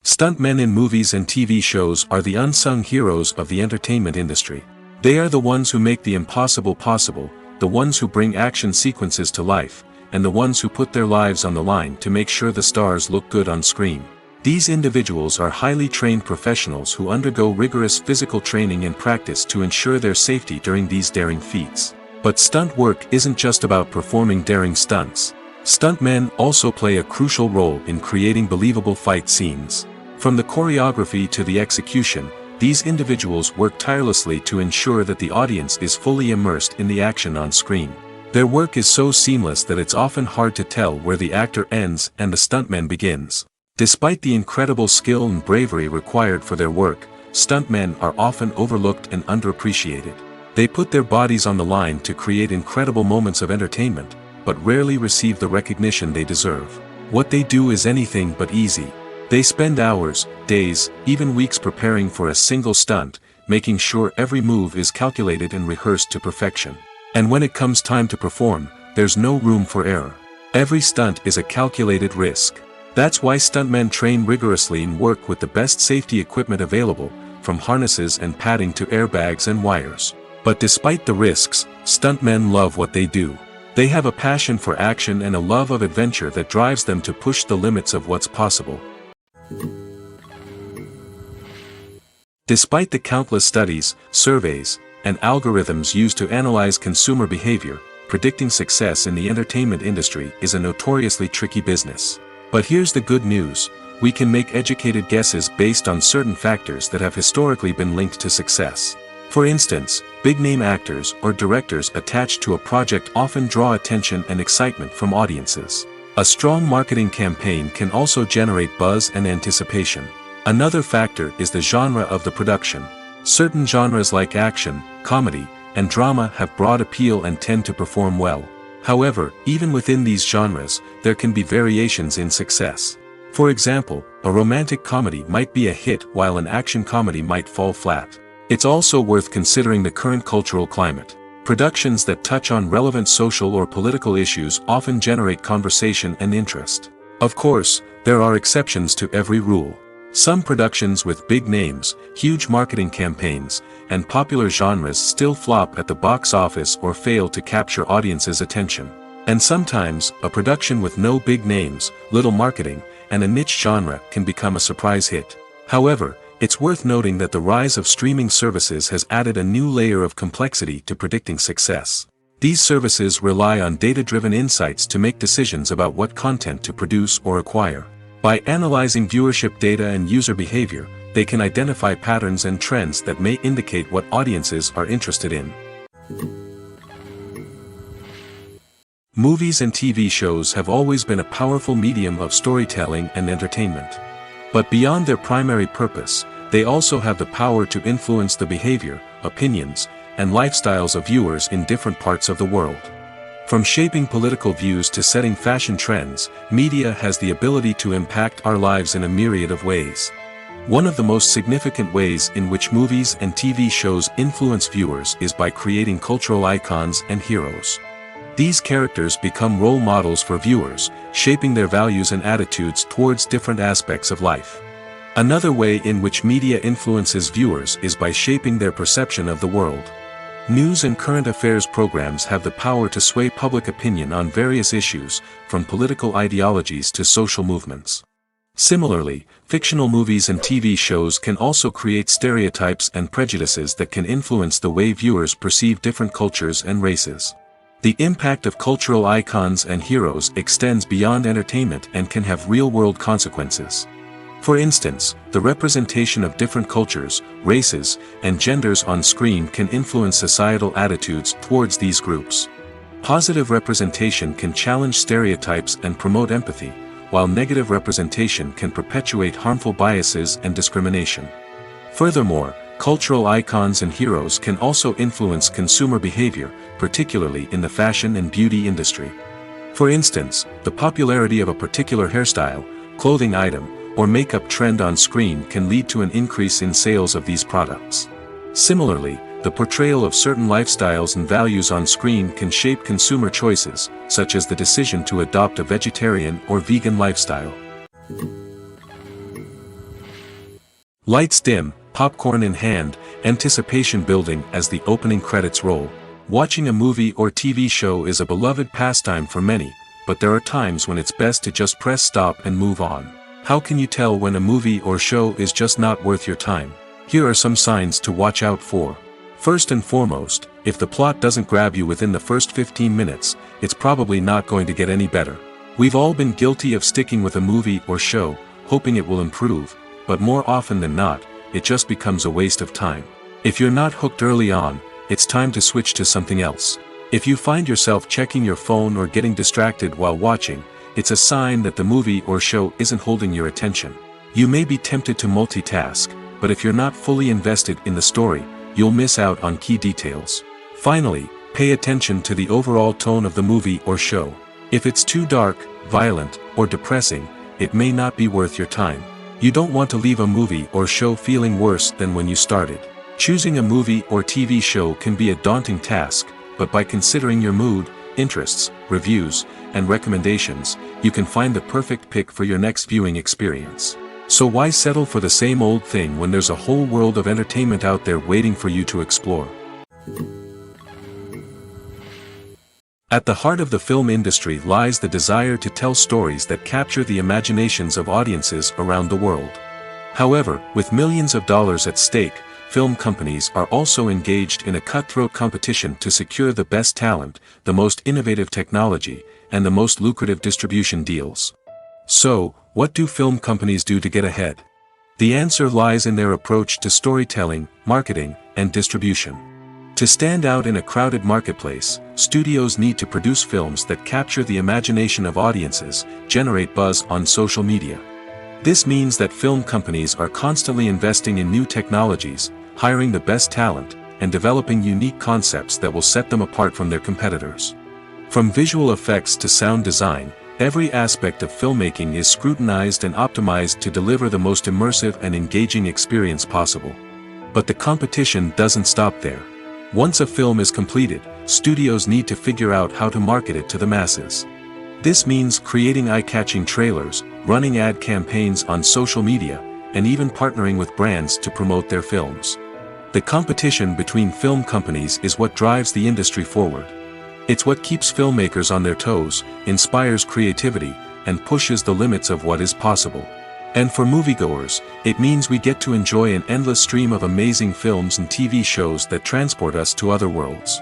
Stuntmen in movies and TV shows are the unsung heroes of the entertainment industry. They are the ones who make the impossible possible, the ones who bring action sequences to life, and the ones who put their lives on the line to make sure the stars look good on screen. These individuals are highly trained professionals who undergo rigorous physical training and practice to ensure their safety during these daring feats. But stunt work isn't just about performing daring stunts. Stuntmen also play a crucial role in creating believable fight scenes. From the choreography to the execution, these individuals work tirelessly to ensure that the audience is fully immersed in the action on screen. Their work is so seamless that it's often hard to tell where the actor ends and the stuntman begins. Despite the incredible skill and bravery required for their work, stuntmen are often overlooked and underappreciated. They put their bodies on the line to create incredible moments of entertainment, but rarely receive the recognition they deserve. What they do is anything but easy. They spend hours, days, even weeks preparing for a single stunt, making sure every move is calculated and rehearsed to perfection. And when it comes time to perform, there's no room for error. Every stunt is a calculated risk. That's why stuntmen train rigorously and work with the best safety equipment available, from harnesses and padding to airbags and wires. But despite the risks, stuntmen love what they do. They have a passion for action and a love of adventure that drives them to push the limits of what's possible. Despite the countless studies, surveys, and algorithms used to analyze consumer behavior, predicting success in the entertainment industry is a notoriously tricky business. But here's the good news: we can make educated guesses based on certain factors that have historically been linked to success. For instance, big-name actors or directors attached to a project often draw attention and excitement from audiences. A strong marketing campaign can also generate buzz and anticipation. Another factor is the genre of the production. Certain genres like action, comedy, and drama have broad appeal and tend to perform well. However, even within these genres, there can be variations in success. For example, a romantic comedy might be a hit while an action comedy might fall flat. It's also worth considering the current cultural climate. Productions that touch on relevant social or political issues often generate conversation and interest. Of course, there are exceptions to every rule. Some productions with big names, huge marketing campaigns, and popular genres still flop at the box office or fail to capture audiences' attention. And sometimes, a production with no big names, little marketing, and a niche genre can become a surprise hit. However, it's worth noting that the rise of streaming services has added a new layer of complexity to predicting success. These services rely on data-driven insights to make decisions about what content to produce or acquire. By analyzing viewership data and user behavior, they can identify patterns and trends that may indicate what audiences are interested in. Movies and TV shows have always been a powerful medium of storytelling and entertainment. But beyond their primary purpose, they also have the power to influence the behavior, opinions, and lifestyles of viewers in different parts of the world. From shaping political views to setting fashion trends, media has the ability to impact our lives in a myriad of ways. One of the most significant ways in which movies and TV shows influence viewers is by creating cultural icons and heroes. These characters become role models for viewers, shaping their values and attitudes towards different aspects of life. Another way in which media influences viewers is by shaping their perception of the world. News and current affairs programs have the power to sway public opinion on various issues, from political ideologies to social movements. Similarly, fictional movies and TV shows can also create stereotypes and prejudices that can influence the way viewers perceive different cultures and races. The impact of cultural icons and heroes extends beyond entertainment and can have real-world consequences. For instance, the representation of different cultures, races, and genders on screen can influence societal attitudes towards these groups. Positive representation can challenge stereotypes and promote empathy, while negative representation can perpetuate harmful biases and discrimination. Furthermore, cultural icons and heroes can also influence consumer behavior, particularly in the fashion and beauty industry. For instance, the popularity of a particular hairstyle, clothing item, or makeup trend on screen can lead to an increase in sales of these products. Similarly, the portrayal of certain lifestyles and values on screen can shape consumer choices, such as the decision to adopt a vegetarian or vegan lifestyle. Lights dim, popcorn in hand, anticipation building as the opening credits roll. Watching a movie or TV show is a beloved pastime for many, but there are times when it's best to just press stop and move on. How can you tell when a movie or show is just not worth your time? Here are some signs to watch out for. First and foremost, if the plot doesn't grab you within the first 15 minutes, it's probably not going to get any better. We've all been guilty of sticking with a movie or show, hoping it will improve, but more often than not, it just becomes a waste of time. If you're not hooked early on, it's time to switch to something else. If you find yourself checking your phone or getting distracted while watching, it's a sign that the movie or show isn't holding your attention. You may be tempted to multitask, but if you're not fully invested in the story, you'll miss out on key details. Finally, pay attention to the overall tone of the movie or show. If it's too dark, violent, or depressing, it may not be worth your time. You don't want to leave a movie or show feeling worse than when you started. Choosing a movie or TV show can be a daunting task, but by considering your mood, interests, reviews, and recommendations, you can find the perfect pick for your next viewing experience. So why settle for the same old thing when there's a whole world of entertainment out there waiting for you to explore? At the heart of the film industry lies the desire to tell stories that capture the imaginations of audiences around the world. However, with millions of dollars at stake, film companies are also engaged in a cutthroat competition to secure the best talent, the most innovative technology, and the most lucrative distribution deals. So, what do film companies do to get ahead? The answer lies in their approach to storytelling, marketing, and distribution. To stand out in a crowded marketplace, studios need to produce films that capture the imagination of audiences, generate buzz on social media. This means that film companies are constantly investing in new technologies, hiring the best talent, and developing unique concepts that will set them apart from their competitors. From visual effects to sound design, every aspect of filmmaking is scrutinized and optimized to deliver the most immersive and engaging experience possible. But the competition doesn't stop there. Once a film is completed, studios need to figure out how to market it to the masses. This means creating eye-catching trailers, running ad campaigns on social media, and even partnering with brands to promote their films. The competition between film companies is what drives the industry forward. It's what keeps filmmakers on their toes, inspires creativity, and pushes the limits of what is possible. And for moviegoers, it means we get to enjoy an endless stream of amazing films and TV shows that transport us to other worlds.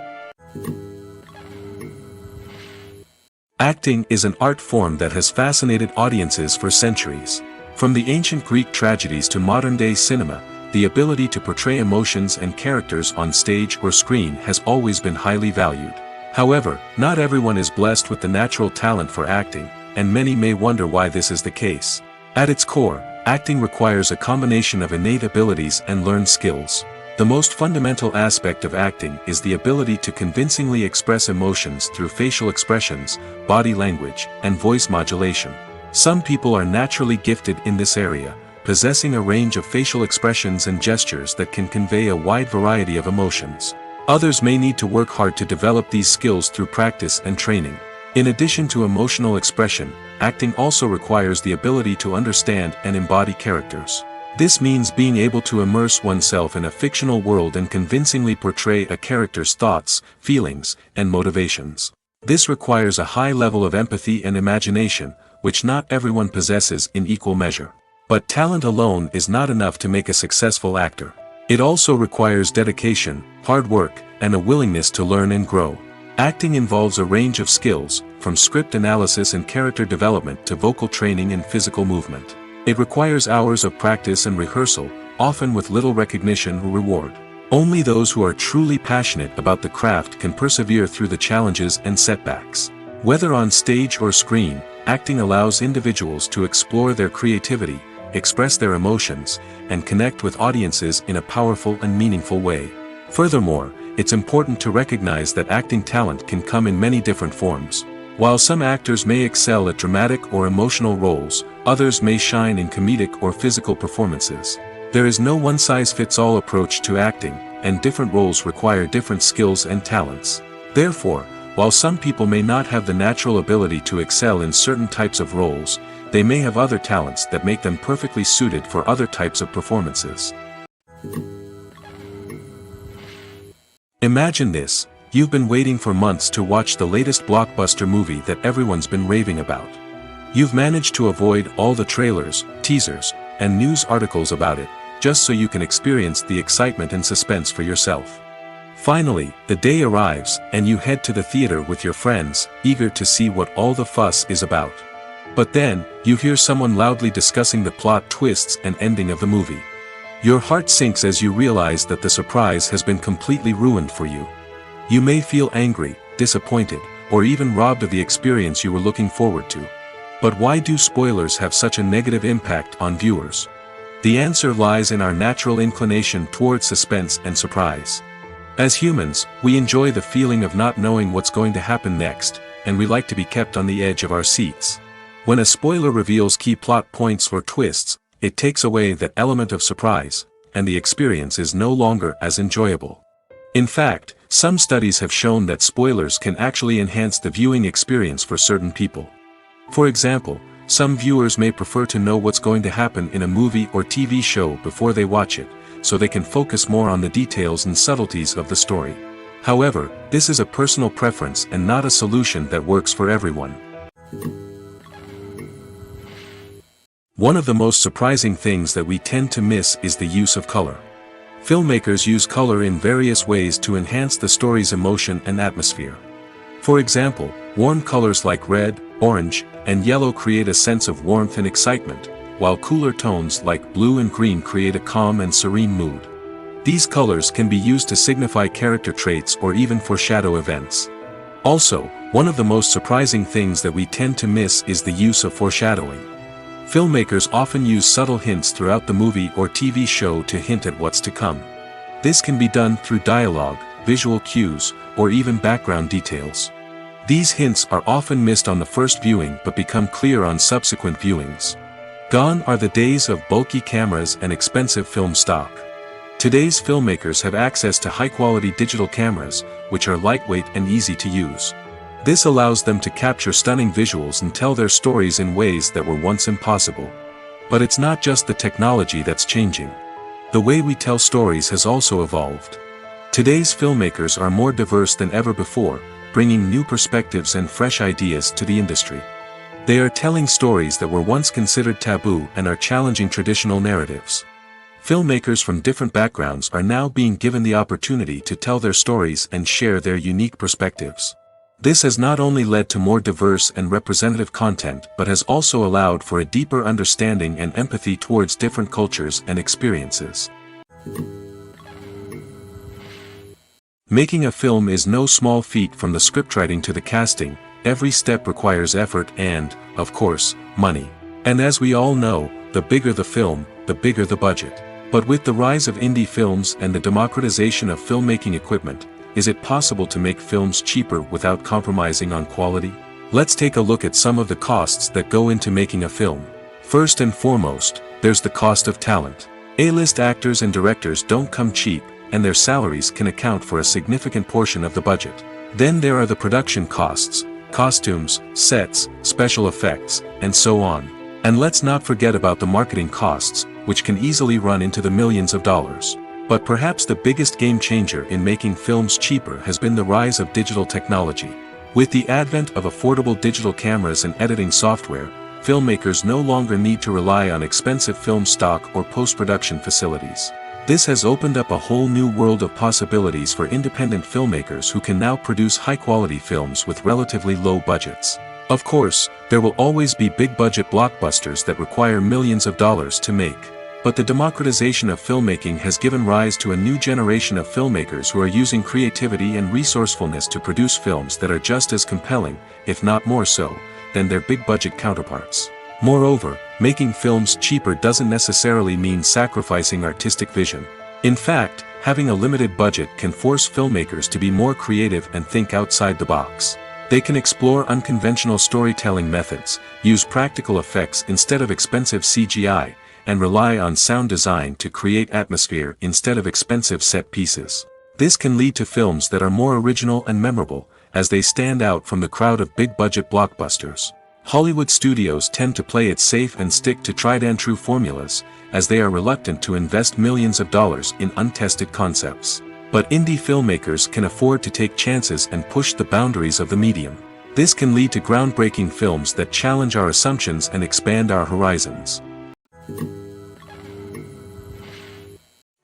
Acting is an art form that has fascinated audiences for centuries. From the ancient Greek tragedies to modern-day cinema, the ability to portray emotions and characters on stage or screen has always been highly valued. However, not everyone is blessed with the natural talent for acting, and many may wonder why this is the case. At its core, acting requires a combination of innate abilities and learned skills. The most fundamental aspect of acting is the ability to convincingly express emotions through facial expressions, body language, and voice modulation. Some people are naturally gifted in this area, possessing a range of facial expressions and gestures that can convey a wide variety of emotions. Others may need to work hard to develop these skills through practice and training. In addition to emotional expression, acting also requires the ability to understand and embody characters. This means being able to immerse oneself in a fictional world and convincingly portray a character's thoughts, feelings, and motivations. This requires a high level of empathy and imagination, which not everyone possesses in equal measure. But talent alone is not enough to make a successful actor. It also requires dedication, hard work, and a willingness to learn and grow. Acting involves a range of skills, from script analysis and character development to vocal training and physical movement. It requires hours of practice and rehearsal, often with little recognition or reward. Only those who are truly passionate about the craft can persevere through the challenges and setbacks. Whether on stage or screen, acting allows individuals to explore their creativity, express their emotions, and connect with audiences in a powerful and meaningful way. Furthermore, it's important to recognize that acting talent can come in many different forms. While some actors may excel at dramatic or emotional roles, others may shine in comedic or physical performances. There is no one-size-fits-all approach to acting, and different roles require different skills and talents. Therefore, while some people may not have the natural ability to excel in certain types of roles, they may have other talents that make them perfectly suited for other types of performances. Imagine this: you've been waiting for months to watch the latest blockbuster movie that everyone's been raving about. You've managed to avoid all the trailers, teasers, and news articles about it, just so you can experience the excitement and suspense for yourself. Finally, the day arrives, and you head to the theater with your friends, eager to see what all the fuss is about. But then, you hear someone loudly discussing the plot twists and ending of the movie. Your heart sinks as you realize that the surprise has been completely ruined for you. You may feel angry, disappointed, or even robbed of the experience you were looking forward to. But why do spoilers have such a negative impact on viewers? The answer lies in our natural inclination towards suspense and surprise. As humans, we enjoy the feeling of not knowing what's going to happen next, and we like to be kept on the edge of our seats. When a spoiler reveals key plot points or twists, it takes away that element of surprise, and the experience is no longer as enjoyable. In fact, some studies have shown that spoilers can actually enhance the viewing experience for certain people. For example, some viewers may prefer to know what's going to happen in a movie or TV show before they watch it, so they can focus more on the details and subtleties of the story. However, this is a personal preference and not a solution that works for everyone. One of the most surprising things that we tend to miss is the use of color. Filmmakers use color in various ways to enhance the story's emotion and atmosphere. For example, warm colors like red, orange, and yellow create a sense of warmth and excitement, while cooler tones like blue and green create a calm and serene mood. These colors can be used to signify character traits or even foreshadow events. Also, one of the most surprising things that we tend to miss is the use of foreshadowing. Filmmakers often use subtle hints throughout the movie or TV show to hint at what's to come. This can be done through dialogue, visual cues, or even background details. These hints are often missed on the first viewing but become clear on subsequent viewings. Gone are the days of bulky cameras and expensive film stock. Today's filmmakers have access to high-quality digital cameras, which are lightweight and easy to use. This allows them to capture stunning visuals and tell their stories in ways that were once impossible. But it's not just the technology that's changing. The way we tell stories has also evolved. Today's filmmakers are more diverse than ever before, bringing new perspectives and fresh ideas to the industry. They are telling stories that were once considered taboo and are challenging traditional narratives. Filmmakers from different backgrounds are now being given the opportunity to tell their stories and share their unique perspectives. This has not only led to more diverse and representative content but has also allowed for a deeper understanding and empathy towards different cultures and experiences. Making a film is no small feat. From the scriptwriting to the casting, every step requires effort and, of course, money. And as we all know, the bigger the film, the bigger the budget. But with the rise of indie films and the democratization of filmmaking equipment, is it possible to make films cheaper without compromising on quality? Let's take a look at some of the costs that go into making a film. First and foremost, there's the cost of talent. A-list actors and directors don't come cheap, and their salaries can account for a significant portion of the budget. Then there are the production costs, costumes, sets, special effects, and so on. And let's not forget about the marketing costs, which can easily run into the millions of dollars. But perhaps the biggest game changer in making films cheaper has been the rise of digital technology. With the advent of affordable digital cameras and editing software, filmmakers no longer need to rely on expensive film stock or post-production facilities. This has opened up a whole new world of possibilities for independent filmmakers who can now produce high-quality films with relatively low budgets. Of course, there will always be big-budget blockbusters that require millions of dollars to make. But the democratization of filmmaking has given rise to a new generation of filmmakers who are using creativity and resourcefulness to produce films that are just as compelling, if not more so, than their big-budget counterparts. Moreover, making films cheaper doesn't necessarily mean sacrificing artistic vision. In fact, having a limited budget can force filmmakers to be more creative and think outside the box. They can explore unconventional storytelling methods, use practical effects instead of expensive CGI, and rely on sound design to create atmosphere instead of expensive set pieces. This can lead to films that are more original and memorable, as they stand out from the crowd of big-budget blockbusters. Hollywood studios tend to play it safe and stick to tried-and-true formulas, as they are reluctant to invest millions of dollars in untested concepts. But indie filmmakers can afford to take chances and push the boundaries of the medium. This can lead to groundbreaking films that challenge our assumptions and expand our horizons.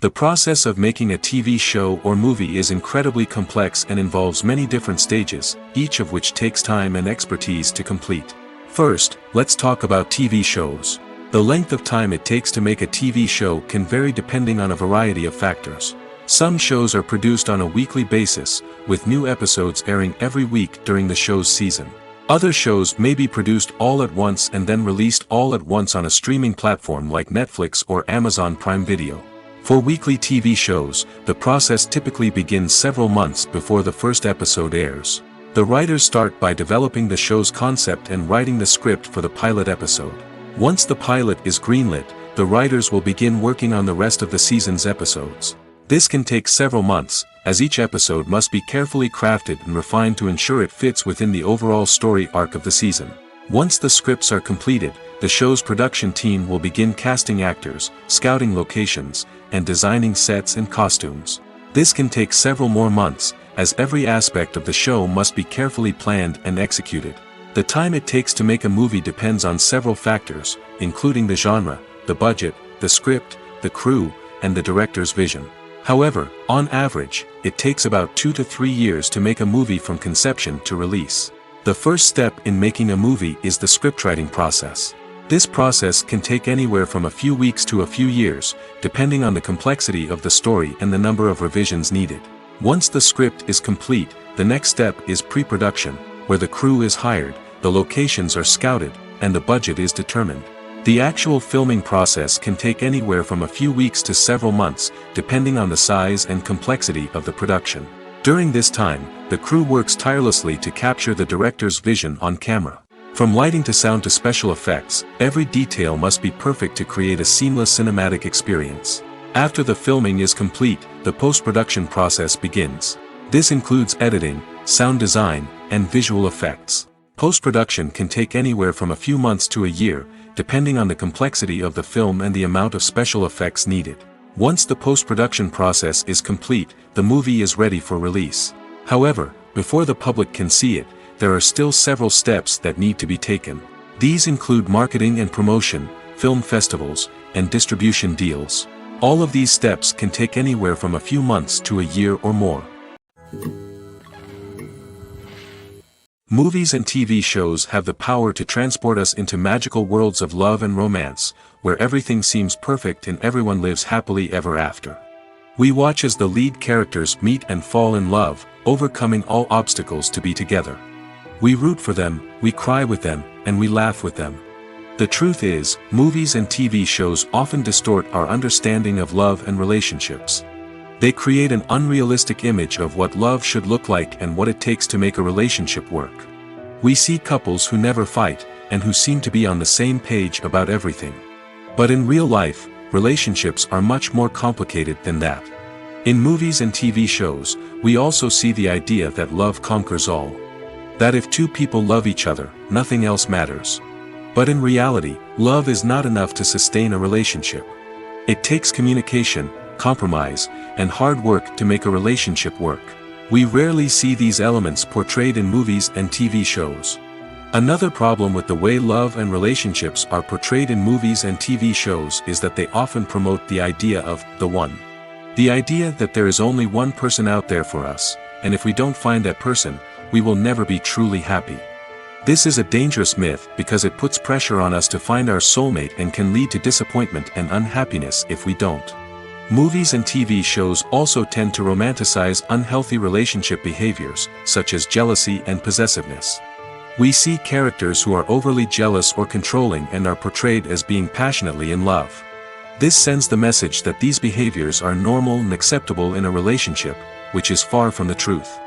The process of making a TV show or movie is incredibly complex and involves many different stages, each of which takes time and expertise to complete. First, let's talk about TV shows. The length of time it takes to make a TV show can vary depending on a variety of factors. Some shows are produced on a weekly basis, with new episodes airing every week during the show's season. Other shows may be produced all at once and then released all at once on a streaming platform like Netflix or Amazon Prime Video. For weekly TV shows, the process typically begins several months before the first episode airs. The writers start by developing the show's concept and writing the script for the pilot episode. Once the pilot is greenlit, the writers will begin working on the rest of the season's episodes. This can take several months, as each episode must be carefully crafted and refined to ensure it fits within the overall story arc of the season. Once the scripts are completed, the show's production team will begin casting actors, scouting locations, and designing sets and costumes. This can take several more months, as every aspect of the show must be carefully planned and executed. The time it takes to make a movie depends on several factors, including the genre, the budget, the script, the crew, and the director's vision. However, on average, it takes about 2 to 3 years to make a movie from conception to release. The first step in making a movie is the scriptwriting process. This process can take anywhere from a few weeks to a few years, depending on the complexity of the story and the number of revisions needed. Once the script is complete, the next step is pre-production, where the crew is hired, the locations are scouted, and the budget is determined. The actual filming process can take anywhere from a few weeks to several months, depending on the size and complexity of the production. During this time, the crew works tirelessly to capture the director's vision on camera. From lighting to sound to special effects, every detail must be perfect to create a seamless cinematic experience. After the filming is complete, the post-production process begins. This includes editing, sound design, and visual effects. Post-production can take anywhere from a few months to a year, depending on the complexity of the film and the amount of special effects needed. Once the post-production process is complete, the movie is ready for release. However, before the public can see it, there are still several steps that need to be taken. These include marketing and promotion, film festivals, and distribution deals. All of these steps can take anywhere from a few months to a year or more. Movies and TV shows have the power to transport us into magical worlds of love and romance, where everything seems perfect and everyone lives happily ever after. We watch as the lead characters meet and fall in love, overcoming all obstacles to be together. We root for them, we cry with them, and we laugh with them. The truth is, movies and TV shows often distort our understanding of love and relationships. They create an unrealistic image of what love should look like and what it takes to make a relationship work. We see couples who never fight, and who seem to be on the same page about everything. But in real life, relationships are much more complicated than that. In movies and TV shows, we also see the idea that love conquers all. That if two people love each other, nothing else matters. But in reality, love is not enough to sustain a relationship. It takes communication, compromise, and hard work to make a relationship work. We rarely see these elements portrayed in movies and TV shows. Another problem with the way love and relationships are portrayed in movies and TV shows is that they often promote the idea of the one. The idea that there is only one person out there for us, and if we don't find that person, we will never be truly happy. This is a dangerous myth because it puts pressure on us to find our soulmate and can lead to disappointment and unhappiness if we don't. Movies and TV shows also tend to romanticize unhealthy relationship behaviors, such as jealousy and possessiveness. We see characters who are overly jealous or controlling and are portrayed as being passionately in love. This sends the message that these behaviors are normal and acceptable in a relationship, which is far from the truth.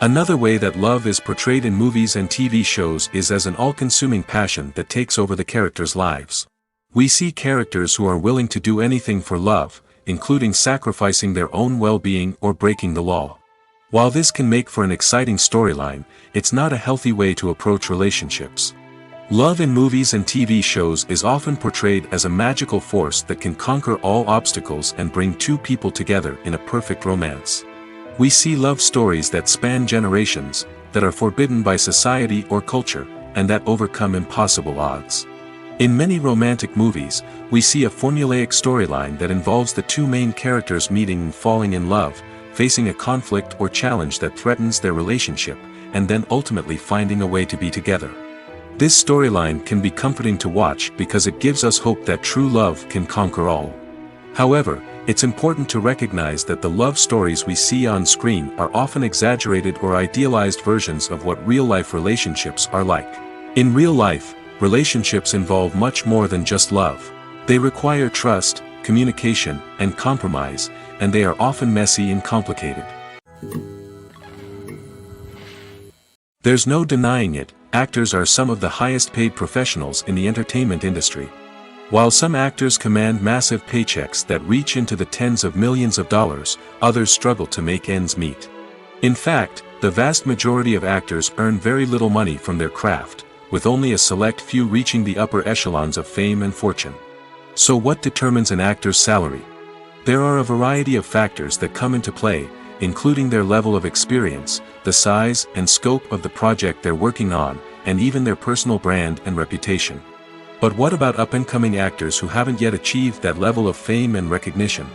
Another way that love is portrayed in movies and TV shows is as an all-consuming passion that takes over the characters' lives. We see characters who are willing to do anything for love, including sacrificing their own well-being or breaking the law. While this can make for an exciting storyline, it's not a healthy way to approach relationships. Love in movies and TV shows is often portrayed as a magical force that can conquer all obstacles and bring two people together in a perfect romance. We see love stories that span generations, that are forbidden by society or culture, and that overcome impossible odds. In many romantic movies, we see a formulaic storyline that involves the two main characters meeting and falling in love, facing a conflict or challenge that threatens their relationship, and then ultimately finding a way to be together. This storyline can be comforting to watch because it gives us hope that true love can conquer all. However, it's important to recognize that the love stories we see on screen are often exaggerated or idealized versions of what real-life relationships are like. In real life, relationships involve much more than just love. They require trust, communication, and compromise, and they are often messy and complicated. There's no denying it, actors are some of the highest-paid professionals in the entertainment industry. While some actors command massive paychecks that reach into the tens of millions of dollars, others struggle to make ends meet. In fact, the vast majority of actors earn very little money from their craft, with only a select few reaching the upper echelons of fame and fortune. So what determines an actor's salary? There are a variety of factors that come into play, including their level of experience, the size and scope of the project they're working on, and even their personal brand and reputation. But what about up-and-coming actors who haven't yet achieved that level of fame and recognition?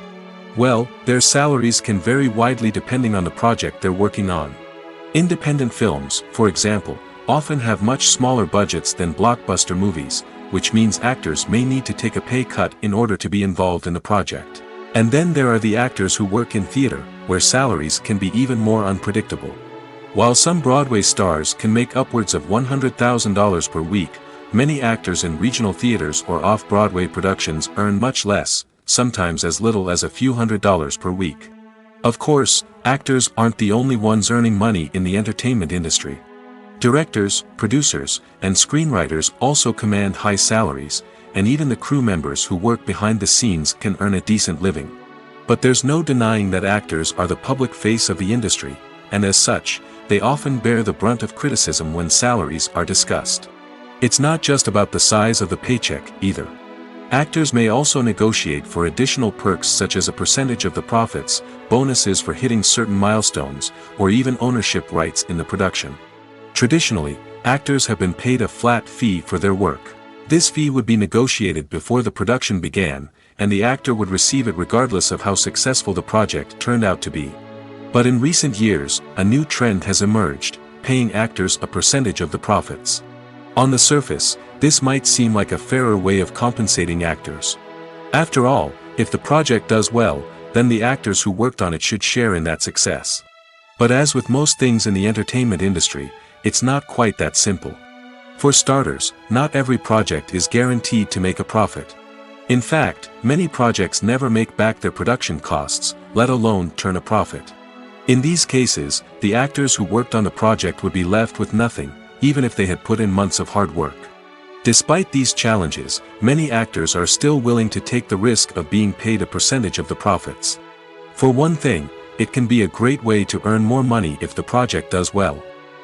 Well, their salaries can vary widely depending on the project they're working on. Independent films, for example, often have much smaller budgets than blockbuster movies, which means actors may need to take a pay cut in order to be involved in the project. And then there are the actors who work in theater, where salaries can be even more unpredictable. While some Broadway stars can make upwards of $100,000 per week, many actors in regional theaters or off-Broadway productions earn much less, sometimes as little as a few $100s per week. Of course, actors aren't the only ones earning money in the entertainment industry. Directors, producers, and screenwriters also command high salaries, and even the crew members who work behind the scenes can earn a decent living. But there's no denying that actors are the public face of the industry, and as such, they often bear the brunt of criticism when salaries are discussed. It's not just about the size of the paycheck, either. Actors may also negotiate for additional perks such as a percentage of the profits, bonuses for hitting certain milestones, or even ownership rights in the production. Traditionally, actors have been paid a flat fee for their work. This fee would be negotiated before the production began, and the actor would receive it regardless of how successful the project turned out to be. But in recent years, a new trend has emerged, paying actors a percentage of the profits. On the surface, this might seem like a fairer way of compensating actors. After all, if the project does well, then the actors who worked on it should share in that success. But as with most things in the entertainment industry, it's not quite that simple. For starters, not every project is guaranteed to make a profit. In fact, many projects never make back their production costs, let alone turn a profit. In these cases, the actors who worked on the project would be left with nothing, even if they had put in months of hard work. Despite these challenges, many actors are still willing to take the risk of being paid a percentage of the profits. For one thing, it can be a great way to earn more money if the project does well.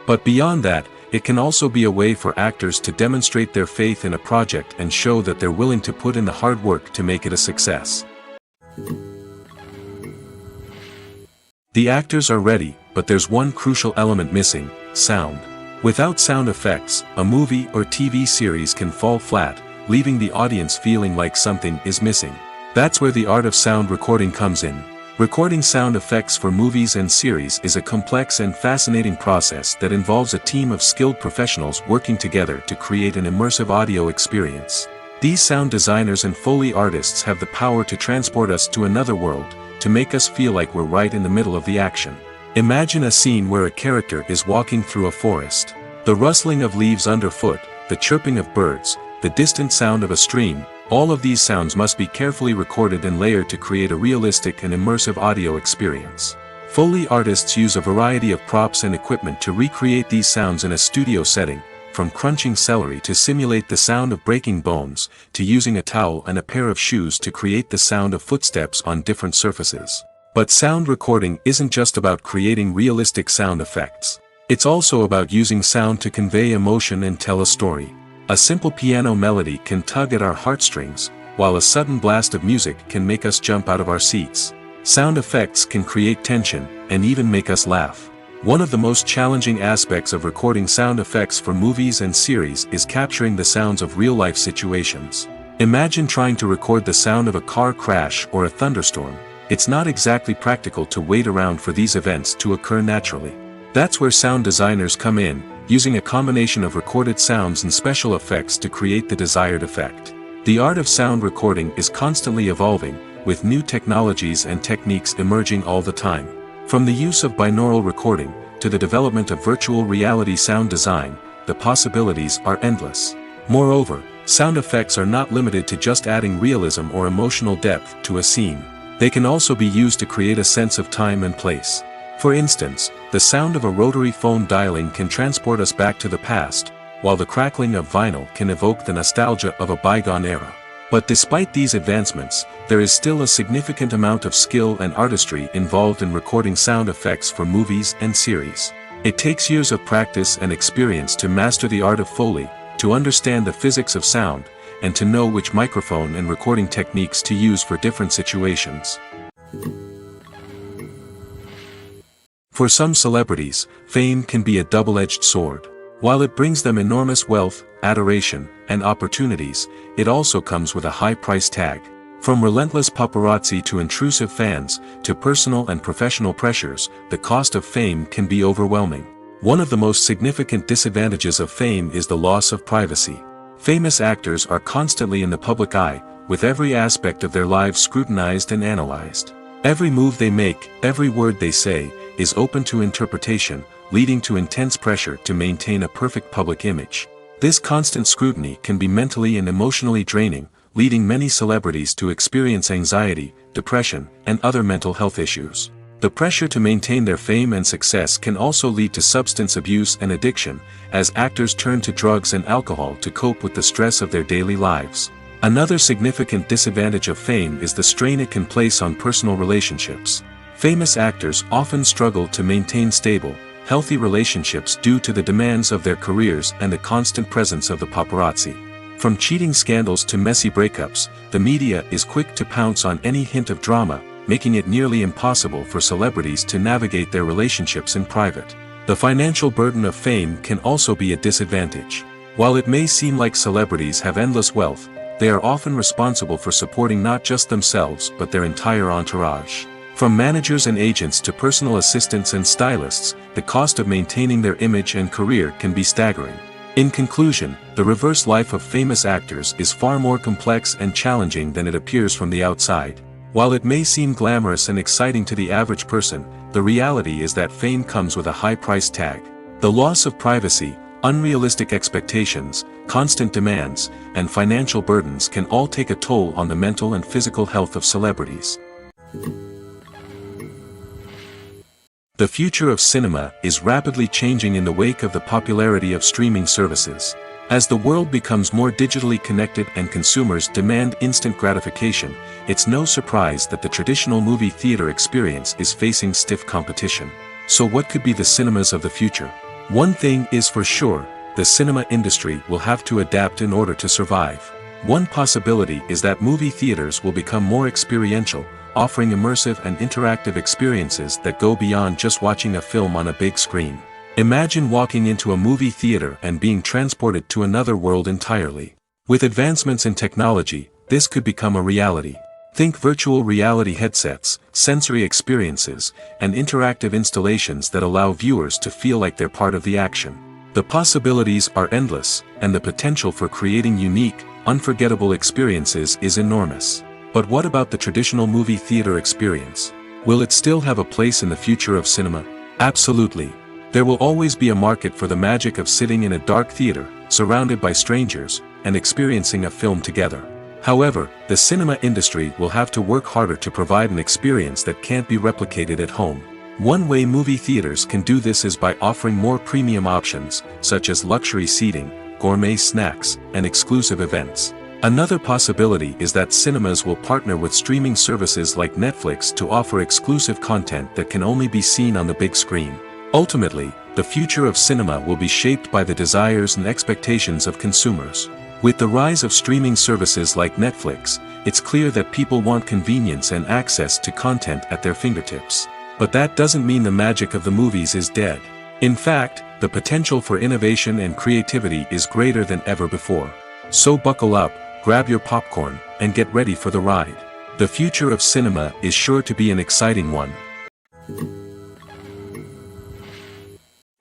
But beyond that, it can also be a way for actors to demonstrate their faith in a project and show that they're willing to put in the hard work to make it a success. The actors are ready, but there's one crucial element missing: sound. Without sound effects, a movie or TV series can fall flat, leaving the audience feeling like something is missing. That's where the art of sound recording comes in. Recording sound effects for movies and series is a complex and fascinating process that involves a team of skilled professionals working together to create an immersive audio experience. These sound designers and Foley artists have the power to transport us to another world, to make us feel like we're right in the middle of the action. Imagine a scene where a character is walking through a forest. The rustling of leaves underfoot, the chirping of birds, the distant sound of a stream, all of these sounds must be carefully recorded and layered to create a realistic and immersive audio experience. Foley artists use a variety of props and equipment to recreate these sounds in a studio setting, from crunching celery to simulate the sound of breaking bones, to using a towel and a pair of shoes to create the sound of footsteps on different surfaces. But sound recording isn't just about creating realistic sound effects. It's also about using sound to convey emotion and tell a story. A simple piano melody can tug at our heartstrings, while a sudden blast of music can make us jump out of our seats. Sound effects can create tension, and even make us laugh. One of the most challenging aspects of recording sound effects for movies and series is capturing the sounds of real-life situations. Imagine trying to record the sound of a car crash or a thunderstorm. It's not exactly practical to wait around for these events to occur naturally. That's where sound designers come in, using a combination of recorded sounds and special effects to create the desired effect. The art of sound recording is constantly evolving, with new technologies and techniques emerging all the time. From the use of binaural recording, to the development of virtual reality sound design, the possibilities are endless. Moreover, sound effects are not limited to just adding realism or emotional depth to a scene. They can also be used to create a sense of time and place. For instance, the sound of a rotary phone dialing can transport us back to the past, while the crackling of vinyl can evoke the nostalgia of a bygone era. But despite these advancements, there is still a significant amount of skill and artistry involved in recording sound effects for movies and series. It takes years of practice and experience to master the art of Foley, to understand the physics of sound, and to know which microphone and recording techniques to use for different situations. For some celebrities, fame can be a double-edged sword. While it brings them enormous wealth, adoration, and opportunities, it also comes with a high price tag. From relentless paparazzi to intrusive fans, to personal and professional pressures, the cost of fame can be overwhelming. One of the most significant disadvantages of fame is the loss of privacy. Famous actors are constantly in the public eye, with every aspect of their lives scrutinized and analyzed. Every move they make, every word they say, is open to interpretation, leading to intense pressure to maintain a perfect public image. This constant scrutiny can be mentally and emotionally draining, leading many celebrities to experience anxiety, depression, and other mental health issues. The pressure to maintain their fame and success can also lead to substance abuse and addiction, as actors turn to drugs and alcohol to cope with the stress of their daily lives. Another significant disadvantage of fame is the strain it can place on personal relationships. Famous actors often struggle to maintain stable, healthy relationships due to the demands of their careers and the constant presence of the paparazzi. From cheating scandals to messy breakups, the media is quick to pounce on any hint of drama, making it nearly impossible for celebrities to navigate their relationships in private. The financial burden of fame can also be a disadvantage. While it may seem like celebrities have endless wealth, they are often responsible for supporting not just themselves but their entire entourage. From managers and agents to personal assistants and stylists, the cost of maintaining their image and career can be staggering. In conclusion, the reverse life of famous actors is far more complex and challenging than it appears from the outside. While it may seem glamorous and exciting to the average person, the reality is that fame comes with a high price tag. The loss of privacy, unrealistic expectations, constant demands, and financial burdens can all take a toll on the mental and physical health of celebrities. The future of cinema is rapidly changing in the wake of the popularity of streaming services. As the world becomes more digitally connected and consumers demand instant gratification, it's no surprise that the traditional movie theater experience is facing stiff competition. So what could be the cinemas of the future? One thing is for sure, the cinema industry will have to adapt in order to survive. One possibility is that movie theaters will become more experiential, offering immersive and interactive experiences that go beyond just watching a film on a big screen. Imagine walking into a movie theater and being transported to another world entirely. With advancements in technology, this could become a reality. Think virtual reality headsets, sensory experiences, and interactive installations that allow viewers to feel like they're part of the action. The possibilities are endless, and the potential for creating unique, unforgettable experiences is enormous. But what about the traditional movie theater experience? Will it still have a place in the future of cinema? Absolutely. There will always be a market for the magic of sitting in a dark theater, surrounded by strangers, and experiencing a film together. However, the cinema industry will have to work harder to provide an experience that can't be replicated at home. One way movie theaters can do this is by offering more premium options, such as luxury seating, gourmet snacks, and exclusive events. Another possibility is that cinemas will partner with streaming services like Netflix to offer exclusive content that can only be seen on the big screen. Ultimately, the future of cinema will be shaped by the desires and expectations of consumers. With the rise of streaming services like Netflix, it's clear that people want convenience and access to content at their fingertips. But that doesn't mean the magic of the movies is dead. In fact, the potential for innovation and creativity is greater than ever before. So buckle up, grab your popcorn, and get ready for the ride. The future of cinema is sure to be an exciting one.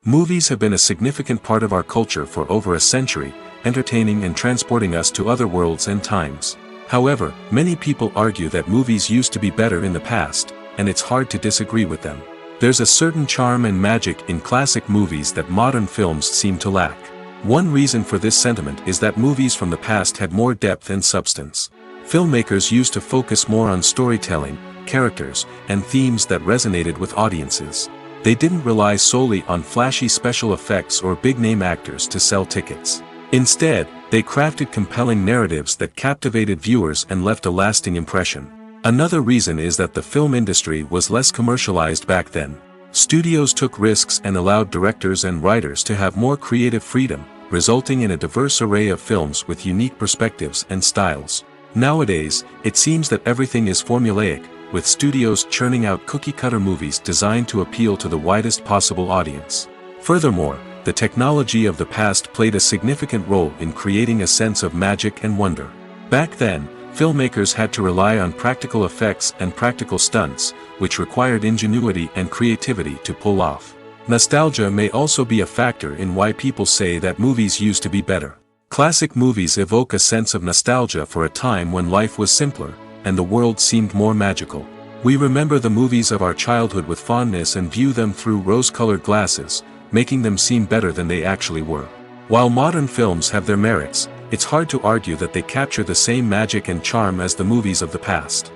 Movies have been a significant part of our culture for over a century, entertaining and transporting us to other worlds and times. However, many people argue that movies used to be better in the past, and it's hard to disagree with them. There's a certain charm and magic in classic movies that modern films seem to lack. One reason for this sentiment is that movies from the past had more depth and substance. Filmmakers used to focus more on storytelling, characters, and themes that resonated with audiences. They didn't rely solely on flashy special effects or big-name actors to sell tickets. Instead, they crafted compelling narratives that captivated viewers and left a lasting impression. Another reason is that the film industry was less commercialized back then. Studios took risks and allowed directors and writers to have more creative freedom, resulting in a diverse array of films with unique perspectives and styles. Nowadays, it seems that everything is formulaic, with studios churning out cookie-cutter movies designed to appeal to the widest possible audience. Furthermore, the technology of the past played a significant role in creating a sense of magic and wonder. Back then, filmmakers had to rely on practical effects and practical stunts, which required ingenuity and creativity to pull off. Nostalgia may also be a factor in why people say that movies used to be better. Classic movies evoke a sense of nostalgia for a time when life was simpler, and the world seemed more magical. We remember the movies of our childhood with fondness and view them through rose-colored glasses, making them seem better than they actually were. While modern films have their merits, it's hard to argue that they capture the same magic and charm as the movies of the past.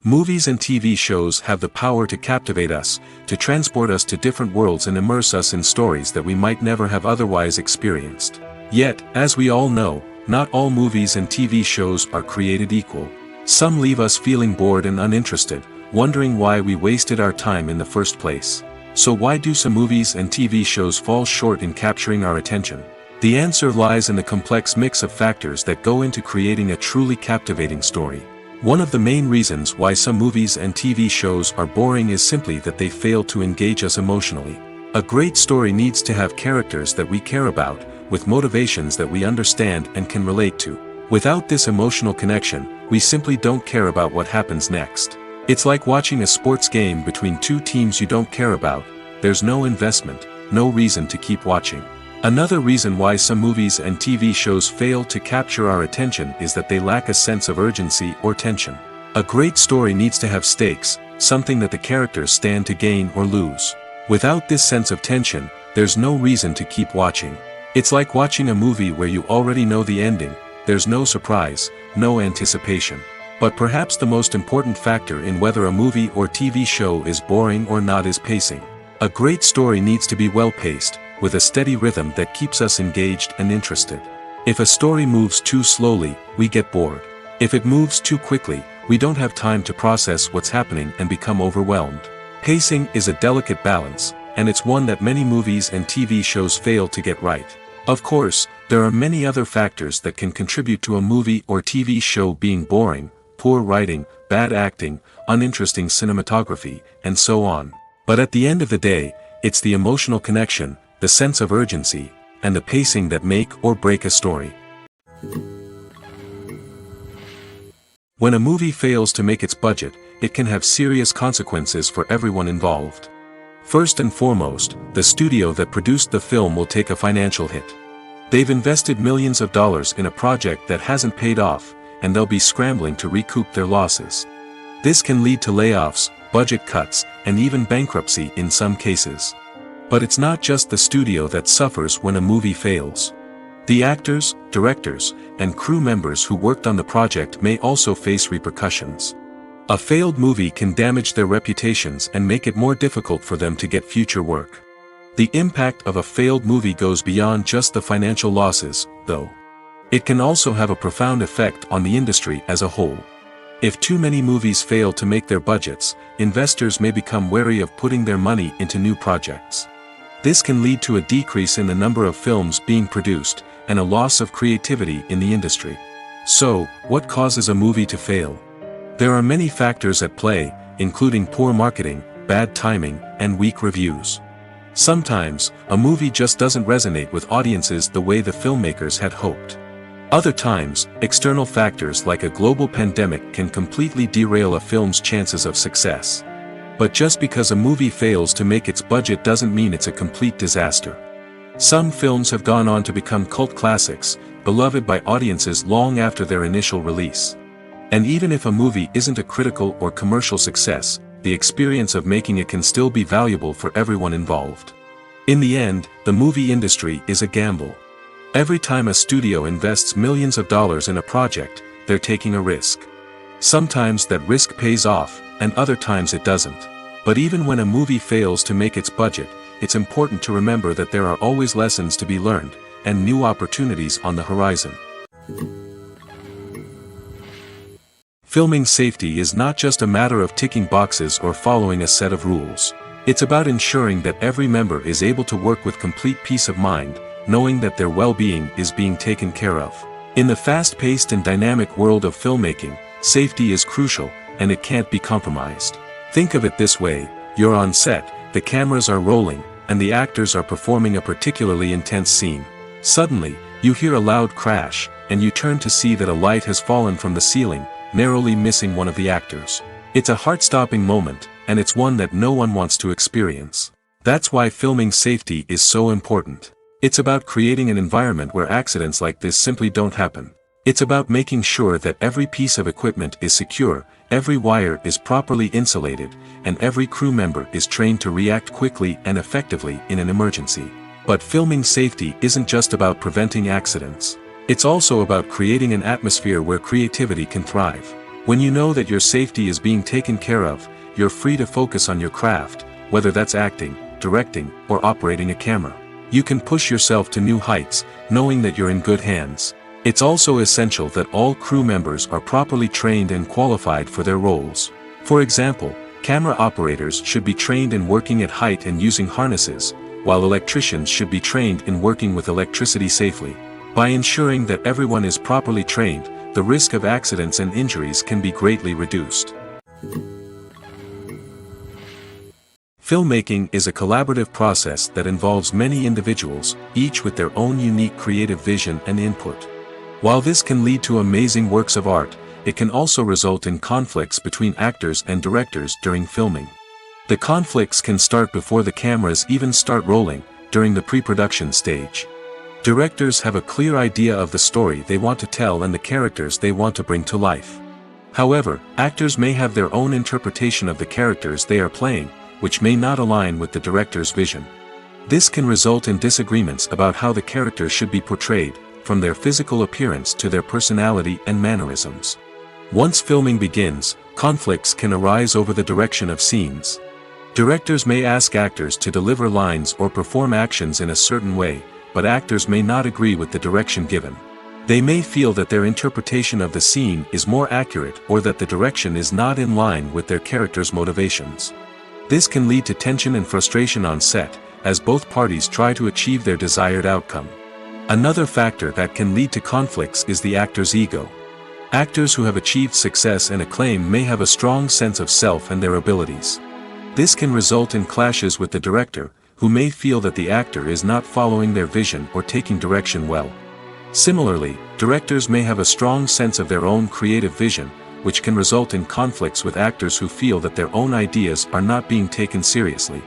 Movies and TV shows have the power to captivate us, to transport us to different worlds and immerse us in stories that we might never have otherwise experienced. Yet, as we all know, not all movies and TV shows are created equal. Some leave us feeling bored and uninterested, wondering why we wasted our time in the first place. So why do some movies and TV shows fall short in capturing our attention? The answer lies in the complex mix of factors that go into creating a truly captivating story. One of the main reasons why some movies and TV shows are boring is simply that they fail to engage us emotionally. A great story needs to have characters that we care about, with motivations that we understand and can relate to. Without this emotional connection, we simply don't care about what happens next. It's like watching a sports game between two teams you don't care about. There's no investment, no reason to keep watching. Another reason why some movies and TV shows fail to capture our attention is that they lack a sense of urgency or tension. A great story needs to have stakes, something that the characters stand to gain or lose. Without this sense of tension, there's no reason to keep watching. It's like watching a movie where you already know the ending. There's no surprise, no anticipation. But perhaps the most important factor in whether a movie or TV show is boring or not is pacing. A great story needs to be well-paced, with a steady rhythm that keeps us engaged and interested. If a story moves too slowly, we get bored. If it moves too quickly, we don't have time to process what's happening and become overwhelmed. Pacing is a delicate balance, and it's one that many movies and TV shows fail to get right. Of course, there are many other factors that can contribute to a movie or TV show being boring: poor writing, bad acting, uninteresting cinematography, and so on. But at the end of the day, it's the emotional connection, the sense of urgency, and the pacing that make or break a story. When a movie fails to make its budget, it can have serious consequences for everyone involved. First and foremost, the studio that produced the film will take a financial hit. They've invested millions of dollars in a project that hasn't paid off, and they'll be scrambling to recoup their losses. This can lead to layoffs, budget cuts, and even bankruptcy in some cases. But it's not just the studio that suffers when a movie fails. The actors, directors, and crew members who worked on the project may also face repercussions. A failed movie can damage their reputations and make it more difficult for them to get future work. The impact of a failed movie goes beyond just the financial losses, though. It can also have a profound effect on the industry as a whole. If too many movies fail to make their budgets, investors may become wary of putting their money into new projects. This can lead to a decrease in the number of films being produced, and a loss of creativity in the industry. So, what causes a movie to fail? There are many factors at play, including poor marketing, bad timing, and weak reviews. Sometimes, a movie just doesn't resonate with audiences the way the filmmakers had hoped. Other times, external factors like a global pandemic can completely derail a film's chances of success. But just because a movie fails to make its budget doesn't mean it's a complete disaster. Some films have gone on to become cult classics, beloved by audiences long after their initial release. And even if a movie isn't a critical or commercial success, the experience of making it can still be valuable for everyone involved. In the end, the movie industry is a gamble. Every time a studio invests millions of dollars in a project, they're taking a risk. Sometimes that risk pays off, and other times it doesn't. But even when a movie fails to make its budget, it's important to remember that there are always lessons to be learned, and new opportunities on the horizon. Filming safety is not just a matter of ticking boxes or following a set of rules. It's about ensuring that every member is able to work with complete peace of mind, knowing that their well-being is being taken care of. In the fast-paced and dynamic world of filmmaking, safety is crucial, and it can't be compromised. Think of it this way: you're on set, the cameras are rolling, and the actors are performing a particularly intense scene. Suddenly, you hear a loud crash, and you turn to see that a light has fallen from the ceiling, narrowly missing one of the actors. It's a heart-stopping moment, and it's one that no one wants to experience. That's why filming safety is so important. It's about creating an environment where accidents like this simply don't happen. It's about making sure that every piece of equipment is secure, every wire is properly insulated, and every crew member is trained to react quickly and effectively in an emergency. But filming safety isn't just about preventing accidents. It's also about creating an atmosphere where creativity can thrive. When you know that your safety is being taken care of, you're free to focus on your craft, whether that's acting, directing, or operating a camera. You can push yourself to new heights, knowing that you're in good hands. It's also essential that all crew members are properly trained and qualified for their roles. For example, camera operators should be trained in working at height and using harnesses, while electricians should be trained in working with electricity safely. By ensuring that everyone is properly trained, the risk of accidents and injuries can be greatly reduced. Filmmaking is a collaborative process that involves many individuals, each with their own unique creative vision and input. While this can lead to amazing works of art, it can also result in conflicts between actors and directors during filming. The conflicts can start before the cameras even start rolling, during the pre-production stage. Directors have a clear idea of the story they want to tell and the characters they want to bring to life. However, actors may have their own interpretation of the characters they are playing, which may not align with the director's vision. This can result in disagreements about how the characters should be portrayed, from their physical appearance to their personality and mannerisms. Once filming begins, conflicts can arise over the direction of scenes. Directors may ask actors to deliver lines or perform actions in a certain way, but actors may not agree with the direction given. They may feel that their interpretation of the scene is more accurate or that the direction is not in line with their character's motivations. This can lead to tension and frustration on set, as both parties try to achieve their desired outcome. Another factor that can lead to conflicts is the actor's ego. Actors who have achieved success and acclaim may have a strong sense of self and their abilities. This can result in clashes with the director, who may feel that the actor is not following their vision or taking direction well. Similarly, directors may have a strong sense of their own creative vision, which can result in conflicts with actors who feel that their own ideas are not being taken seriously.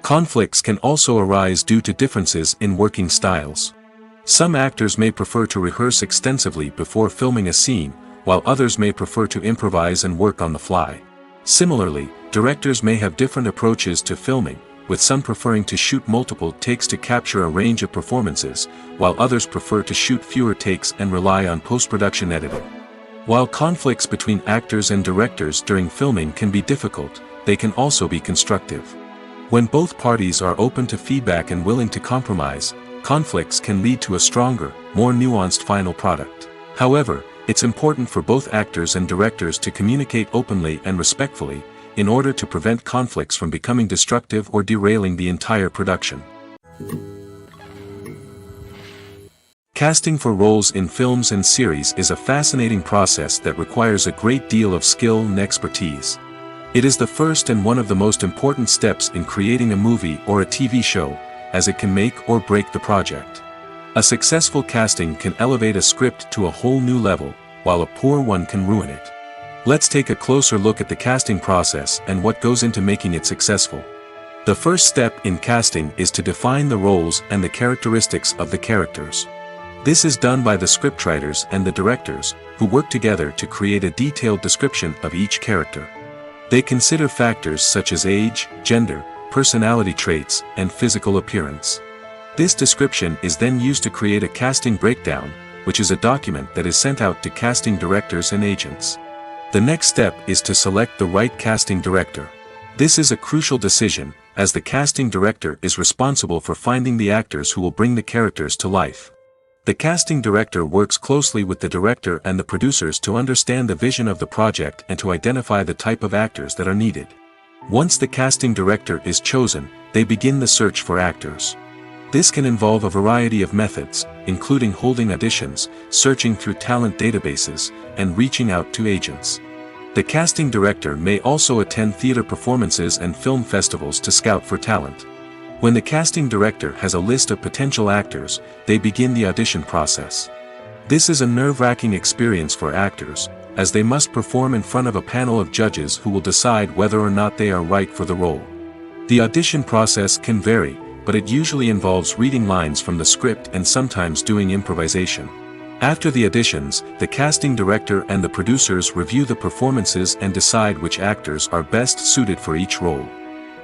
Conflicts can also arise due to differences in working styles. Some actors may prefer to rehearse extensively before filming a scene, while others may prefer to improvise and work on the fly. Similarly, directors may have different approaches to filming, with some preferring to shoot multiple takes to capture a range of performances, while others prefer to shoot fewer takes and rely on post-production editing. While conflicts between actors and directors during filming can be difficult, they can also be constructive. When both parties are open to feedback and willing to compromise, conflicts can lead to a stronger, more nuanced final product. However, it's important for both actors and directors to communicate openly and respectfully, in order to prevent conflicts from becoming destructive or derailing the entire production. Casting for roles in films and series is a fascinating process that requires a great deal of skill and expertise. It is the first and one of the most important steps in creating a movie or a TV show, as it can make or break the project. A successful casting can elevate a script to a whole new level, while a poor one can ruin it. Let's take a closer look at the casting process and what goes into making it successful. The first step in casting is to define the roles and the characteristics of the characters. This is done by the scriptwriters and the directors, who work together to create a detailed description of each character. They consider factors such as age, gender, personality traits, and physical appearance. This description is then used to create a casting breakdown, which is a document that is sent out to casting directors and agents. The next step is to select the right casting director. This is a crucial decision, as the casting director is responsible for finding the actors who will bring the characters to life. The casting director works closely with the director and the producers to understand the vision of the project and to identify the type of actors that are needed. Once the casting director is chosen, they begin the search for actors. This can involve a variety of methods, including holding auditions, searching through talent databases, and reaching out to agents. The casting director may also attend theater performances and film festivals to scout for talent. When the casting director has a list of potential actors, they begin the audition process. This is a nerve-wracking experience for actors, as they must perform in front of a panel of judges who will decide whether or not they are right for the role. The audition process can vary, but it usually involves reading lines from the script and sometimes doing improvisation. After the auditions, the casting director and the producers review the performances and decide which actors are best suited for each role.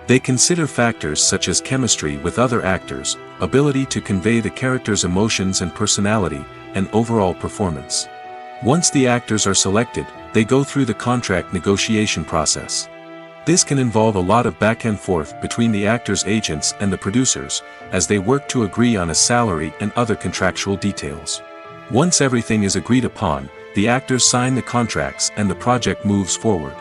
They consider factors such as chemistry with other actors, ability to convey the character's emotions and personality, and overall performance. Once the actors are selected, they go through the contract negotiation process. This can involve a lot of back and forth between the actors' agents and the producers, as they work to agree on a salary and other contractual details. Once everything is agreed upon, the actors sign the contracts and the project moves forward.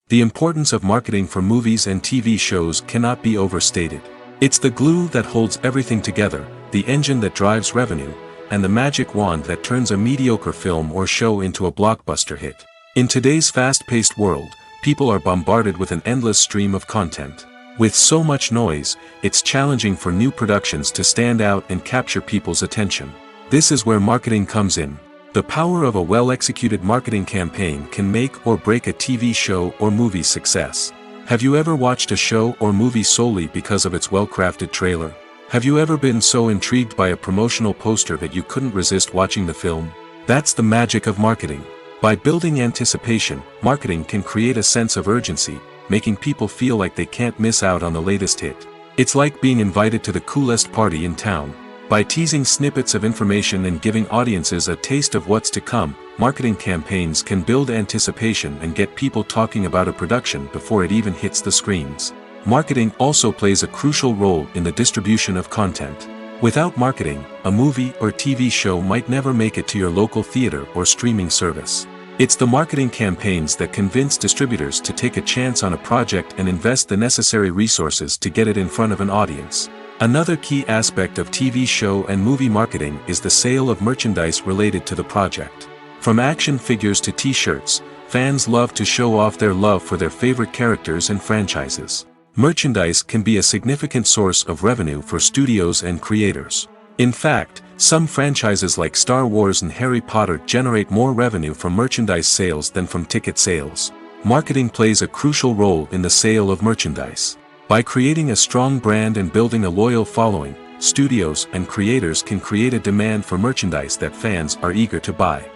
The importance of marketing for movies and TV shows cannot be overstated. It's the glue that holds everything together, the engine that drives revenue, and the magic wand that turns a mediocre film or show into a blockbuster hit. In today's fast-paced world, people are bombarded with an endless stream of content. With so much noise, it's challenging for new productions to stand out and capture people's attention. This is where marketing comes in. The power of a well-executed marketing campaign can make or break a TV show or movie's success. Have you ever watched a show or movie solely because of its well-crafted trailer? Have you ever been so intrigued by a promotional poster that you couldn't resist watching the film? That's the magic of marketing. By building anticipation, marketing can create a sense of urgency, making people feel like they can't miss out on the latest hit. It's like being invited to the coolest party in town. By teasing snippets of information and giving audiences a taste of what's to come, marketing campaigns can build anticipation and get people talking about a production before it even hits the screens. Marketing also plays a crucial role in the distribution of content. Without marketing, a movie or TV show might never make it to your local theater or streaming service. It's the marketing campaigns that convince distributors to take a chance on a project and invest the necessary resources to get it in front of an audience. Another key aspect of TV show and movie marketing is the sale of merchandise related to the project. From action figures to t-shirts, fans love to show off their love for their favorite characters and franchises. Merchandise can be a significant source of revenue for studios and creators. In fact, some franchises like Star Wars and Harry Potter generate more revenue from merchandise sales than from ticket sales. Marketing plays a crucial role in the sale of merchandise. By creating a strong brand and building a loyal following, studios and creators can create a demand for merchandise that fans are eager to buy.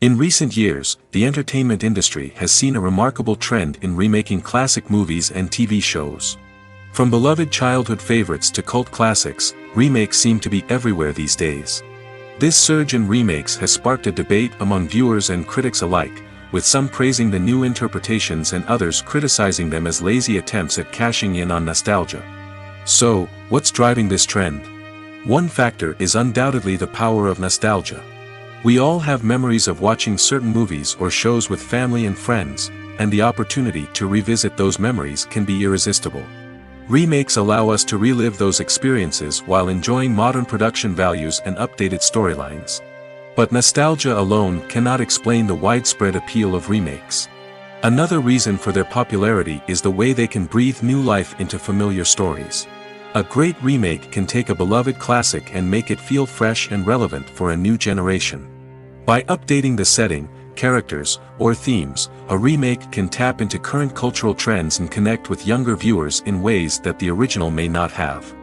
In recent years, the entertainment industry has seen a remarkable trend in remaking classic movies and TV shows. From beloved childhood favorites to cult classics, remakes seem to be everywhere these days. This surge in remakes has sparked a debate among viewers and critics alike, with some praising the new interpretations and others criticizing them as lazy attempts at cashing in on nostalgia. So, what's driving this trend? One factor is undoubtedly the power of nostalgia. We all have memories of watching certain movies or shows with family and friends, and the opportunity to revisit those memories can be irresistible. Remakes allow us to relive those experiences while enjoying modern production values and updated storylines. But nostalgia alone cannot explain the widespread appeal of remakes. Another reason for their popularity is the way they can breathe new life into familiar stories. A great remake can take a beloved classic and make it feel fresh and relevant for a new generation. By updating the setting, characters, or themes, a remake can tap into current cultural trends and connect with younger viewers in ways that the original may not have.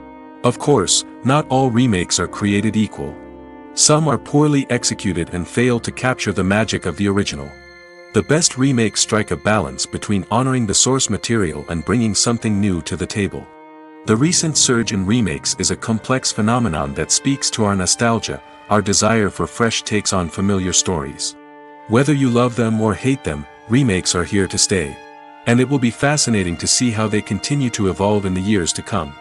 Of course, not all remakes are created equal. Some are poorly executed and fail to capture the magic of the original. The best remakes strike a balance between honoring the source material and bringing something new to the table. The recent surge in remakes is a complex phenomenon that speaks to our nostalgia, our desire for fresh takes on familiar stories. Whether you love them or hate them, remakes are here to stay. And it will be fascinating to see how they continue to evolve in the years to come.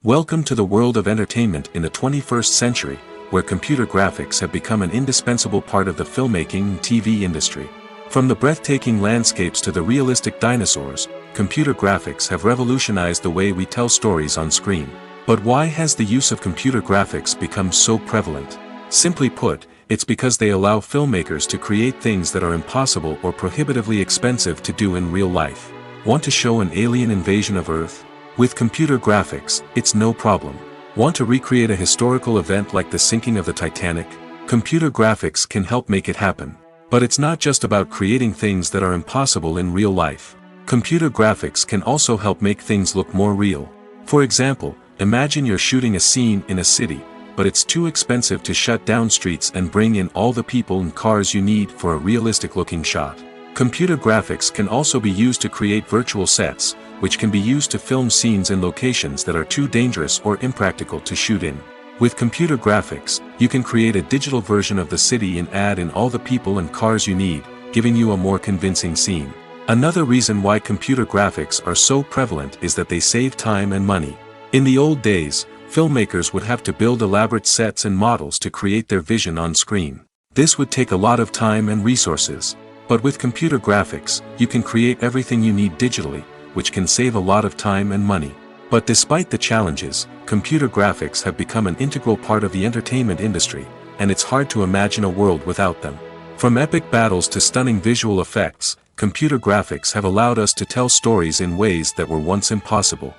Welcome to the world of entertainment in the 21st century, where computer graphics have become an indispensable part of the filmmaking and TV industry. From the breathtaking landscapes to the realistic dinosaurs, computer graphics have revolutionized the way we tell stories on screen. But why has the use of computer graphics become so prevalent? Simply put, it's because they allow filmmakers to create things that are impossible or prohibitively expensive to do in real life. Want to show an alien invasion of Earth? With computer graphics, it's no problem. Want to recreate a historical event like the sinking of the Titanic? Computer graphics can help make it happen. But it's not just about creating things that are impossible in real life. Computer graphics can also help make things look more real. For example, imagine you're shooting a scene in a city, but it's too expensive to shut down streets and bring in all the people and cars you need for a realistic-looking shot. Computer graphics can also be used to create virtual sets, which can be used to film scenes in locations that are too dangerous or impractical to shoot in. With computer graphics, you can create a digital version of the city and add in all the people and cars you need, giving you a more convincing scene. Another reason why computer graphics are so prevalent is that they save time and money. In the old days, filmmakers would have to build elaborate sets and models to create their vision on screen. This would take a lot of time and resources. But with computer graphics, you can create everything you need digitally, which can save a lot of time and money. But despite the challenges, computer graphics have become an integral part of the entertainment industry, and it's hard to imagine a world without them. From epic battles to stunning visual effects, computer graphics have allowed us to tell stories in ways that were once impossible.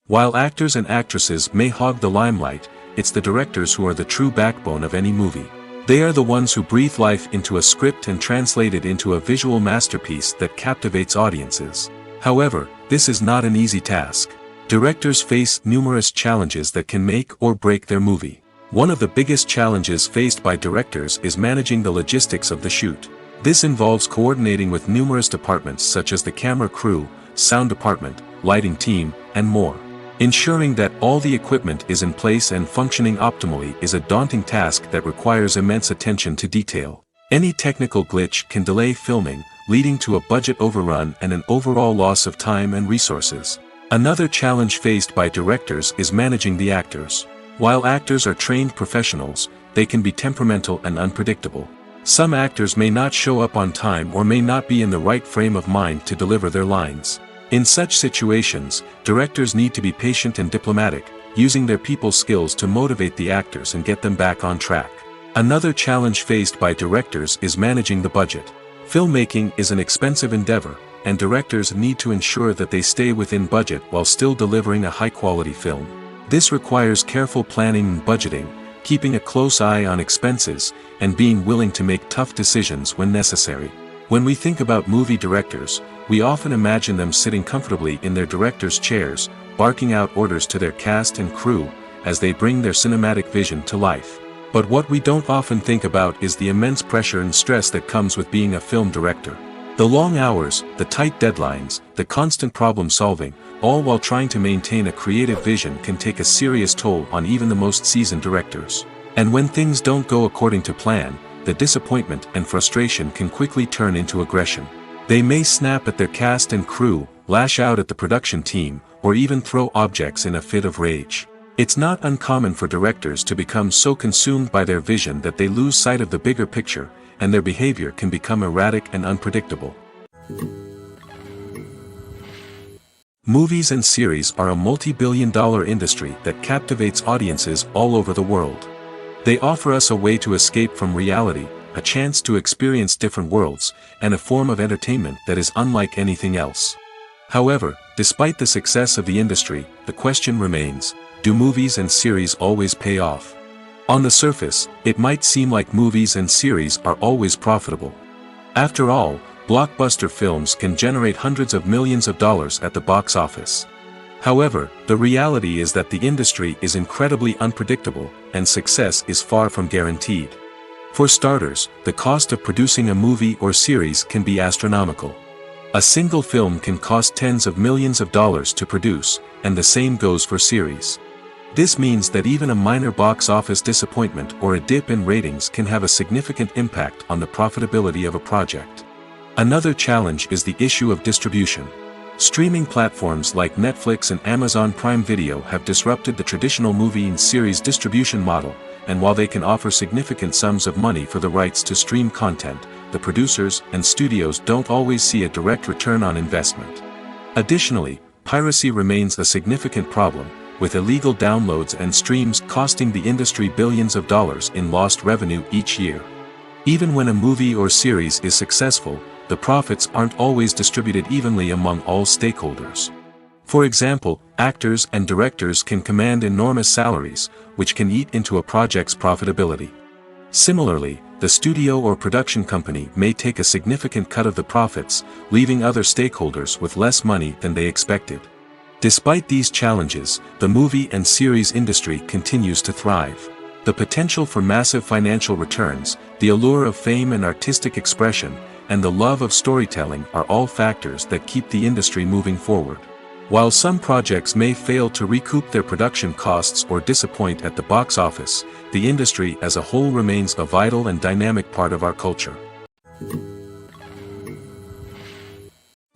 While actors and actresses may hog the limelight, it's the directors who are the true backbone of any movie. They are the ones who breathe life into a script and translate it into a visual masterpiece that captivates audiences. However, this is not an easy task. Directors face numerous challenges that can make or break their movie. One of the biggest challenges faced by directors is managing the logistics of the shoot. This involves coordinating with numerous departments such as the camera crew, sound department, lighting team, and more. Ensuring that all the equipment is in place and functioning optimally is a daunting task that requires immense attention to detail. Any technical glitch can delay filming, leading to a budget overrun and an overall loss of time and resources. Another challenge faced by directors is managing the actors. While actors are trained professionals, they can be temperamental and unpredictable. Some actors may not show up on time or may not be in the right frame of mind to deliver their lines. In such situations, directors need to be patient and diplomatic, using their people skills to motivate the actors and get them back on track. Another challenge faced by directors is managing the budget. Filmmaking is an expensive endeavor, and directors need to ensure that they stay within budget while still delivering a high-quality film. This requires careful planning and budgeting, keeping a close eye on expenses, and being willing to make tough decisions when necessary. When we think about movie directors, we often imagine them sitting comfortably in their director's chairs, barking out orders to their cast and crew, as they bring their cinematic vision to life. But what we don't often think about is the immense pressure and stress that comes with being a film director. The long hours, the tight deadlines, the constant problem solving, all while trying to maintain a creative vision can take a serious toll on even the most seasoned directors. And when things don't go according to plan, the disappointment and frustration can quickly turn into aggression. They may snap at their cast and crew, lash out at the production team, or even throw objects in a fit of rage. It's not uncommon for directors to become so consumed by their vision that they lose sight of the bigger picture, and their behavior can become erratic and unpredictable. Movies and series are a multi-billion-dollar industry that captivates audiences all over the world. They offer us a way to escape from reality, a chance to experience different worlds, and a form of entertainment that is unlike anything else. However, despite the success of the industry, the question remains, do movies and series always pay off? On the surface, it might seem like movies and series are always profitable. After all, blockbuster films can generate hundreds of millions of dollars at the box office. However, the reality is that the industry is incredibly unpredictable, and success is far from guaranteed. For starters, the cost of producing a movie or series can be astronomical. A single film can cost tens of millions of dollars to produce, and the same goes for series. This means that even a minor box office disappointment or a dip in ratings can have a significant impact on the profitability of a project. Another challenge is the issue of distribution. Streaming platforms like Netflix and Amazon Prime Video have disrupted the traditional movie and series distribution model, and while they can offer significant sums of money for the rights to stream content, the producers and studios don't always see a direct return on investment. Additionally, piracy remains a significant problem, with illegal downloads and streams costing the industry billions of dollars in lost revenue each year. Even when a movie or series is successful, the profits aren't always distributed evenly among all stakeholders. For example, actors and directors can command enormous salaries, which can eat into a project's profitability. Similarly, the studio or production company may take a significant cut of the profits, leaving other stakeholders with less money than they expected. Despite these challenges, the movie and series industry continues to thrive. The potential for massive financial returns, the allure of fame and artistic expression, and the love of storytelling are all factors that keep the industry moving forward. While some projects may fail to recoup their production costs or disappoint at the box office, the industry as a whole remains a vital and dynamic part of our culture.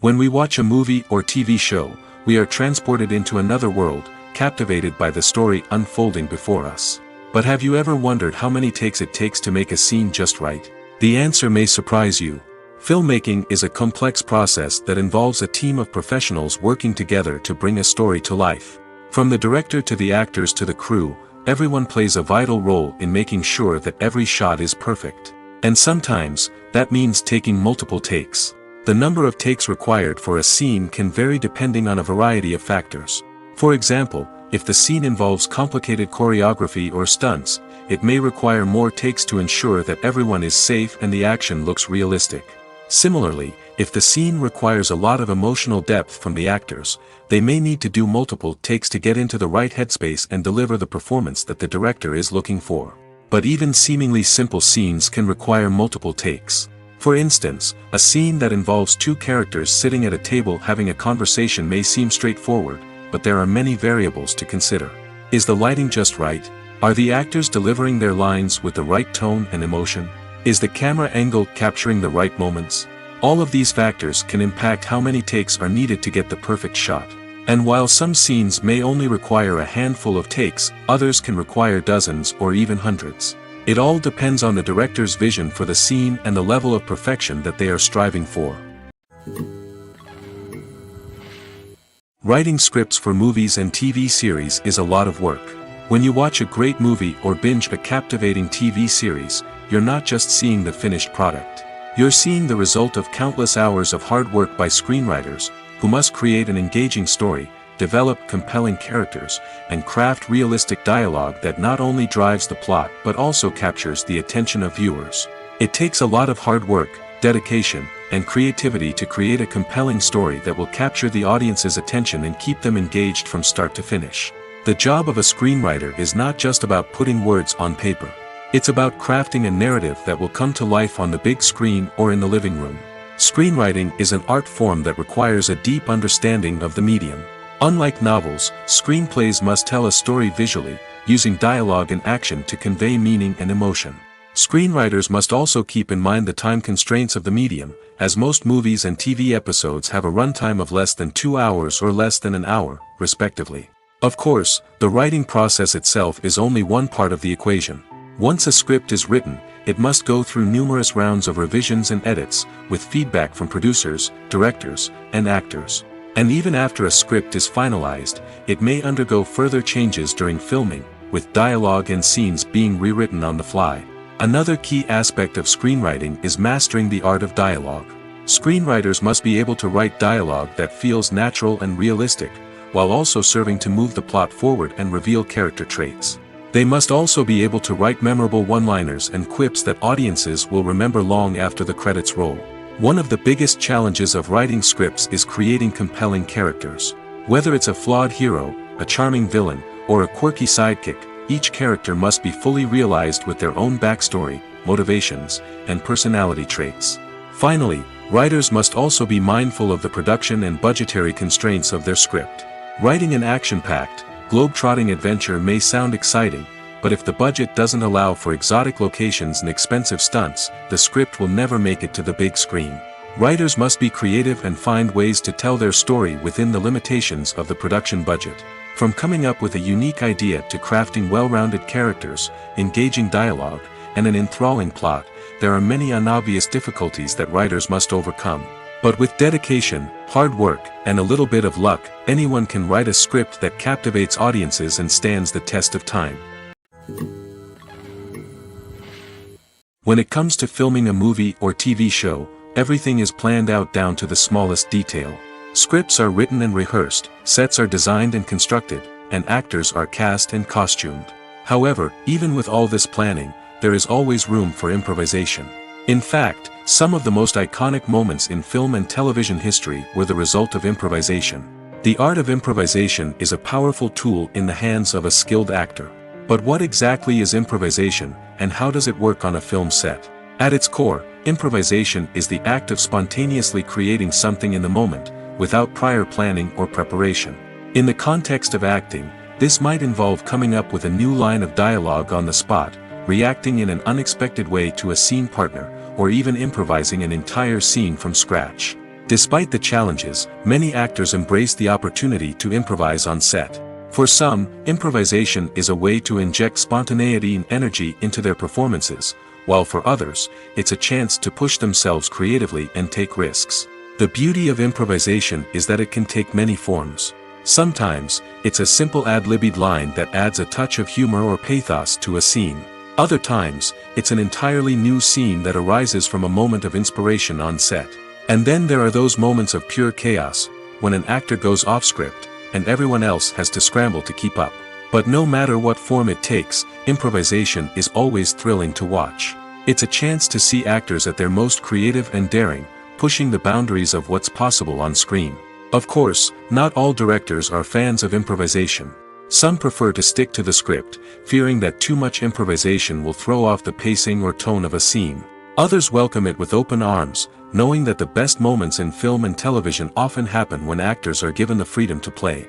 When we watch a movie or TV show, we are transported into another world, captivated by the story unfolding before us. But have you ever wondered how many takes it takes to make a scene just right? The answer may surprise you. Filmmaking is a complex process that involves a team of professionals working together to bring a story to life. From the director to the actors to the crew, everyone plays a vital role in making sure that every shot is perfect. And sometimes, that means taking multiple takes. The number of takes required for a scene can vary depending on a variety of factors. For example, if the scene involves complicated choreography or stunts, it may require more takes to ensure that everyone is safe and the action looks realistic. Similarly, if the scene requires a lot of emotional depth from the actors, they may need to do multiple takes to get into the right headspace and deliver the performance that the director is looking for. But even seemingly simple scenes can require multiple takes. For instance, a scene that involves two characters sitting at a table having a conversation may seem straightforward, but there are many variables to consider. Is the lighting just right? Are the actors delivering their lines with the right tone and emotion? Is the camera angle capturing the right moments? All of these factors can impact how many takes are needed to get the perfect shot. And while some scenes may only require a handful of takes, others can require dozens or even hundreds. It all depends on the director's vision for the scene and the level of perfection that they are striving for. Writing scripts for movies and TV series is a lot of work. When you watch a great movie or binge a captivating TV series, you're not just seeing the finished product. You're seeing the result of countless hours of hard work by screenwriters, who must create an engaging story, develop compelling characters, and craft realistic dialogue that not only drives the plot but also captures the attention of viewers. It takes a lot of hard work, dedication, and creativity to create a compelling story that will capture the audience's attention and keep them engaged from start to finish. The job of a screenwriter is not just about putting words on paper. It's about crafting a narrative that will come to life on the big screen or in the living room. Screenwriting is an art form that requires a deep understanding of the medium. Unlike novels, screenplays must tell a story visually, using dialogue and action to convey meaning and emotion. Screenwriters must also keep in mind the time constraints of the medium, as most movies and TV episodes have a runtime of less than 2 hours or less than an hour, respectively. Of course, the writing process itself is only one part of the equation. Once a script is written, it must go through numerous rounds of revisions and edits, with feedback from producers, directors, and actors. And even after a script is finalized, it may undergo further changes during filming, with dialogue and scenes being rewritten on the fly. Another key aspect of screenwriting is mastering the art of dialogue. Screenwriters must be able to write dialogue that feels natural and realistic, while also serving to move the plot forward and reveal character traits. They must also be able to write memorable one-liners and quips that audiences will remember long after the credits roll. One of the biggest challenges of writing scripts is creating compelling characters. Whether it's a flawed hero, a charming villain, or a quirky sidekick, each character must be fully realized with their own backstory, motivations, and personality traits. Finally, writers must also be mindful of the production and budgetary constraints of their script. Writing an action-packed, globe-trotting adventure may sound exciting, but if the budget doesn't allow for exotic locations and expensive stunts, the script will never make it to the big screen. Writers must be creative and find ways to tell their story within the limitations of the production budget. From coming up with a unique idea to crafting well-rounded characters, engaging dialogue, and an enthralling plot, there are many unobvious difficulties that writers must overcome. But with dedication, hard work, and a little bit of luck, anyone can write a script that captivates audiences and stands the test of time. When it comes to filming a movie or TV show, everything is planned out down to the smallest detail. Scripts are written and rehearsed, sets are designed and constructed, and actors are cast and costumed. However, even with all this planning, there is always room for improvisation. In fact, some of the most iconic moments in film and television history were the result of improvisation. The art of improvisation is a powerful tool in the hands of a skilled actor. But what exactly is improvisation, and how does it work on a film set? At its core, improvisation is the act of spontaneously creating something in the moment, without prior planning or preparation. In the context of acting, this might involve coming up with a new line of dialogue on the spot, reacting in an unexpected way to a scene partner, or even improvising an entire scene from scratch. Despite the challenges, many actors embrace the opportunity to improvise on set. For some, improvisation is a way to inject spontaneity and energy into their performances, while for others, it's a chance to push themselves creatively and take risks. The beauty of improvisation is that it can take many forms. Sometimes, it's a simple ad-libbed line that adds a touch of humor or pathos to a scene. Other times, it's an entirely new scene that arises from a moment of inspiration on set. And then there are those moments of pure chaos, when an actor goes off script, and everyone else has to scramble to keep up. But no matter what form it takes, improvisation is always thrilling to watch. It's a chance to see actors at their most creative and daring, pushing the boundaries of what's possible on screen. Of course, not all directors are fans of improvisation. Some prefer to stick to the script, fearing that too much improvisation will throw off the pacing or tone of a scene. Others welcome it with open arms, knowing that the best moments in film and television often happen when actors are given the freedom to play.